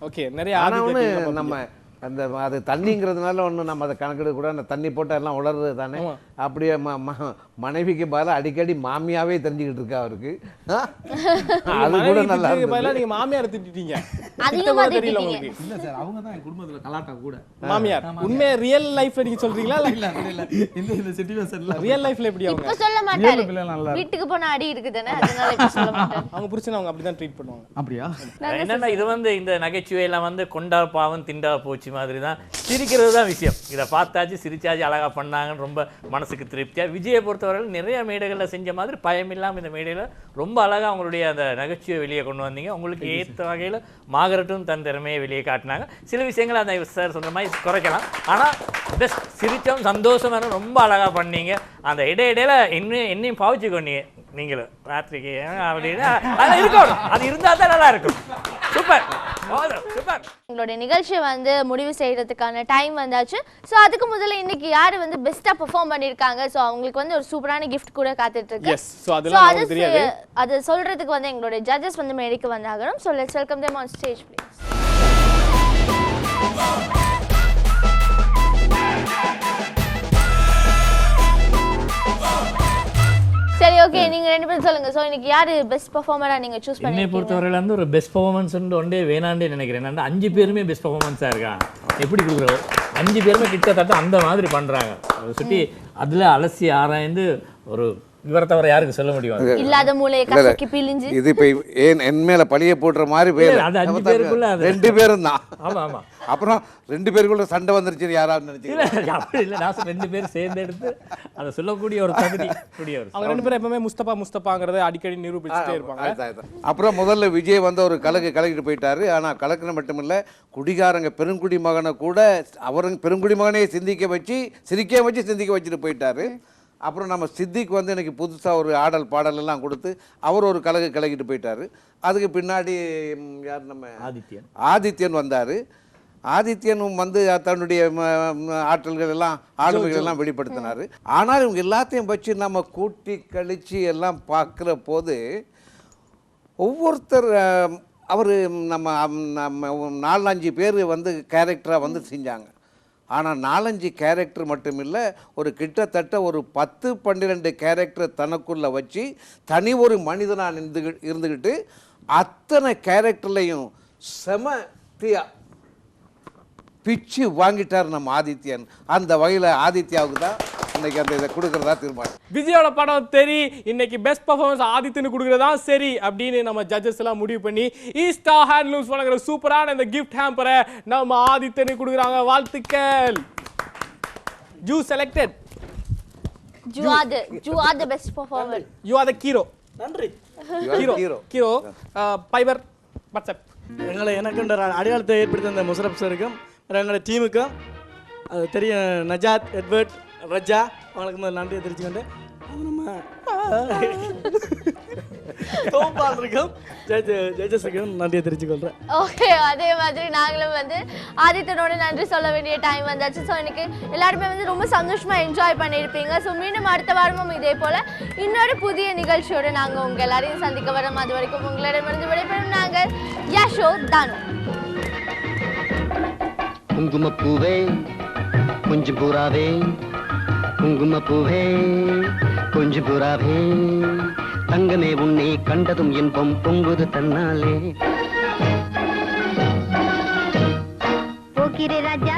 ஓகே, நிறைய ஆனால் நம்ம அந்த அது தண்ணிங்கிறதுனால ஒன்று நம்ம அதை கணக்கெடுக்க கூட அந்த தண்ணி போட்டால் எல்லாம் உலர்றது தானே. அப்படியே மனைவிக்கு பதிலாக அடிக்கடி மாமியாவே தெரிஞ்சுக்கிட்டு இருக்கா அவருக்கு. அது கூட நல்லா பதிலா நீங்க மாமியார் திட்டிட்டீங்க. அதிகமா தெரியல திட்டிட்டீங்க. உங்களுக்கு. இல்ல சார் அவங்க தான் என் குடும்பத்துல கலாட்டா கூட. மாமியார் உண்மை ரியல் லைஃப்ல நீங்க சொல்றீங்களா இல்ல இந்த சிச்சுவேஷன்ல ரியல் லைஃப்ல எப்படி அவங்க? இப்ப சொல்ல மாட்டாரு. வீட்டுக்கு போனா அடி இருக்குதானே, அதனால இப்ப சொல்ல மாட்டாரு. அவங்க புருஷன் அவங்க அப்படிதான் ட்ரீட் பண்ணுவாங்க. அப்படியா? என்னன்னா இது வந்து இந்த நகைச்சுவையெல்லாம் வந்து கொண்டா பாவம் திண்டா போச்சு மாதிரி தான். சிரிக்கிறது தான் விஷயம். இதை பார்த்தாச்சு சிரிச்சாச்சு அழகா பண்ணாங்கன்னு ரொம்ப மனசுக்கு திருப்தியா. விஜயை பொறுத்தவரையில் நிறைய மேடைகளில் செஞ்ச மாதிரி பயம் இல்லாமல் இந்த மேடையில் ரொம்ப அழகாக அவங்களுடைய அந்த நகைச்சுவை வெளியே கொண்டு வந்தீங்க. உங்களுக்கு ஏற்ற வகையில் மாகரட்டும் தன் திறமையை வெளியே காட்டினாங்க. சில விஷயங்கள் அந்த சார் சொன்ன மாதிரி குறைக்கலாம், ஆனால் பெஸ்ட் சிரிச்சோம் சந்தோஷம் ரொம்ப அழகாக பண்ணீங்க. அந்த இடையிடையில என்னையும் பாவிச்சு கொண்டீங்க நீங்களும் ராத்திரிக்கு அப்படின்னு. அதெல்லாம் இருக்கணும், அது இருந்தால் தான் நல்லா இருக்கும். Super super. உங்களுடைய நிகழ்ச்சியை வந்து முடிவு செய்யறதுக்கான டைம் வந்தாச்சு. ஸோ அதுக்கு முதல்ல இன்னைக்கு யாரு வந்து பெஸ்டா பெர்ஃபார்ம் பண்ணிருக்காங்க, ஸோ அவங்களுக்கு வந்து ஒரு சூப்பரான கிஃப்ட் கூட காத்துட்டு இருக்கு. அது சொல்றதுக்கு வந்து எங்களுடைய ஜட்ஜஸ் வந்து மேடைக்கு வந்தாகணும். So let's welcome them on stage please. சரி, ஓகே, நீங்க ரெண்டு பேரும் சொல்லுங்க. சோ இன்னைக்கு யாரு பெஸ்ட் பெர்ஃபார்மரா நீங்க சூஸ் பண்ணீங்க? என்னை பொறுத்தவரையில வந்து ஒரு பெஸ்ட் பெர்ஃபார்மன்ஸ் ஒன்றே வேணாண்டே நினைக்கிறேன். நான் 5 பேருமே பெஸ்ட் பெர்ஃபார்மன்ஸா இருக்காங்க. எப்படி கொடுக்குறோம் 5 பேருமே கிட்டத்தட்ட அந்த மாதிரி பண்றாங்க. சுட்டி அதுல அலசி ஆராய்ந்து ஒரு இவரை தவிர யாருக்கு சொல்ல முடியும்? இல்லாத மூளையை கசக்கி பிழிஞ்சு இது இப்ப என் மேல பழிய போடுற மாதிரி பேர் அது 5 பேருக்குள்ள 2 பேரும் தான். ஆமா ஆமா. அப்புறம் 2 பேருக்குள்ள சண்டை வந்துருச்சு யாராவது நினைச்சீங்க? அப்படி இல்லை, நான் 2 பேரும் சேர்ந்து எடுத்து அதை சொல்லக்கூடிய ஒரு தகுதி கூடியவர். அவங்க 2 பேரும் எப்பவுமே முஸ்தபாங்கிறத அடிக்கடி நிரூபிச்சுட்டே இருப்பாங்க. அப்புறம் முதல்ல விஜய் வந்து ஒரு கலக்கிட்டு போயிட்டாரு. ஆனா கலக்குன மட்டும் இல்ல, குடிகாரங்க பெருங்குடி மகனை கூட அவருங்க பெருங்குடி மகனையே சிந்திக்க வச்சு சிந்திக்க வச்சுட்டு போயிட்டாரு. அப்புறம் நம்ம சித்திக்கு வந்து எனக்கு புதுசாக ஒரு ஆடல் பாடல் எல்லாம் கொடுத்து அவர் ஒரு கலக்கிட்டு போயிட்டாரு. அதுக்கு பின்னாடி யார் நம்ம ஆதித்யன் வந்தார். ஆதித்யனும் வந்து தன்னுடைய ஆற்றல்கள் எல்லாம் ஆளுமைகள் எல்லாம் வெளிப்படுத்தினார். ஆனால் இவங்க எல்லாத்தையும் வச்சு நம்ம கூட்டி கழித்து எல்லாம் பார்க்குற போது ஒவ்வொருத்தர் அவர் நம்ம 4-5 பேர் வந்து கேரக்டராக வந்து செஞ்சாங்க. ஆனால் 4-5 கேரக்டர் மட்டும் இல்லை, ஒரு கிட்டத்தட்ட ஒரு 10-12 கேரக்டர் தனக்குள்ளே வச்சு தனி ஒரு மனிதனாக இருந்துக்கிட்டு அத்தனை கேரக்டர்லையும் செமத்தியா பிச்சு வாங்கிட்டார் நம்ம ஆதித்யன். அந்த வகையில் ஆதித்யாவுக்கு தான் இன்னைக்கு அந்த இதை கொடுக்கறதா தீர்மானம். விஜயோட படம் தெரி இன்னைக்கு பெஸ்ட் பர்ஃபார்மன்ஸ் ஆதித்யனு கொடுக்கறதா சரி அப்படின்னு நம்ம ஜட்ஜஸ் எல்லாம் முடிவு பண்ணி ஈஸ்டா ஹேண்ட்லூம்ஸ் வழங்குற சூப்பரான இந்த கிஃப்ட் ஹேம்பரை நம்ம ஆதித்யனுக்கு கொடுக்குறாங்க. வாழ்த்துக்கள். You selected. You are the best performer. You are the hero. நன்றி. ஹீரோ பைபர் வாட்ஸ்அப். எனக்கு அடையாளத்தை ஏற்படுத்த அந்த முஷரப் சாருக்கும் எங்களோட டீமுக்கும் அது தெரியும் நஜாத் எட்வர்ட் ரஜா அவங்களுக்கு முதல்ல நன்றியை தெரிஞ்சுக்கொண்டேன். நம்ம தோம்பால் ஜட்ஜஸுக்கும் நன்றியை தெரிஞ்சுக்கொள்கிறேன். ஓகே, அதே மாதிரி நாங்களும் வந்து ஆதித்யனோட நன்றி சொல்ல வேண்டிய டைம் வந்தாச்சு. ஸோ எனக்கு எல்லாருமே வந்து ரொம்ப சந்தோஷமாக என்ஜாய் பண்ணியிருப்பீங்க. ஸோ மீண்டும் அடுத்த வாரமும் இதே போல் இன்னொரு புதிய நிகழ்ச்சியோடு நாங்கள் உங்கள் எல்லாரையும் சந்திக்க வரோம். அது வரைக்கும் உங்களிடமிருந்து விடைபெறும் நாங்கள் யஷோ தானு. குங்குமப்பூவே கொஞ்சம் புறாவே, குங்குமப்பூவே கொஞ்சம் புறாவே, தங்கமே உன்னை கண்டதும் இன்பம் பொங்குது தன்னாலே. போக்கிரி ராஜா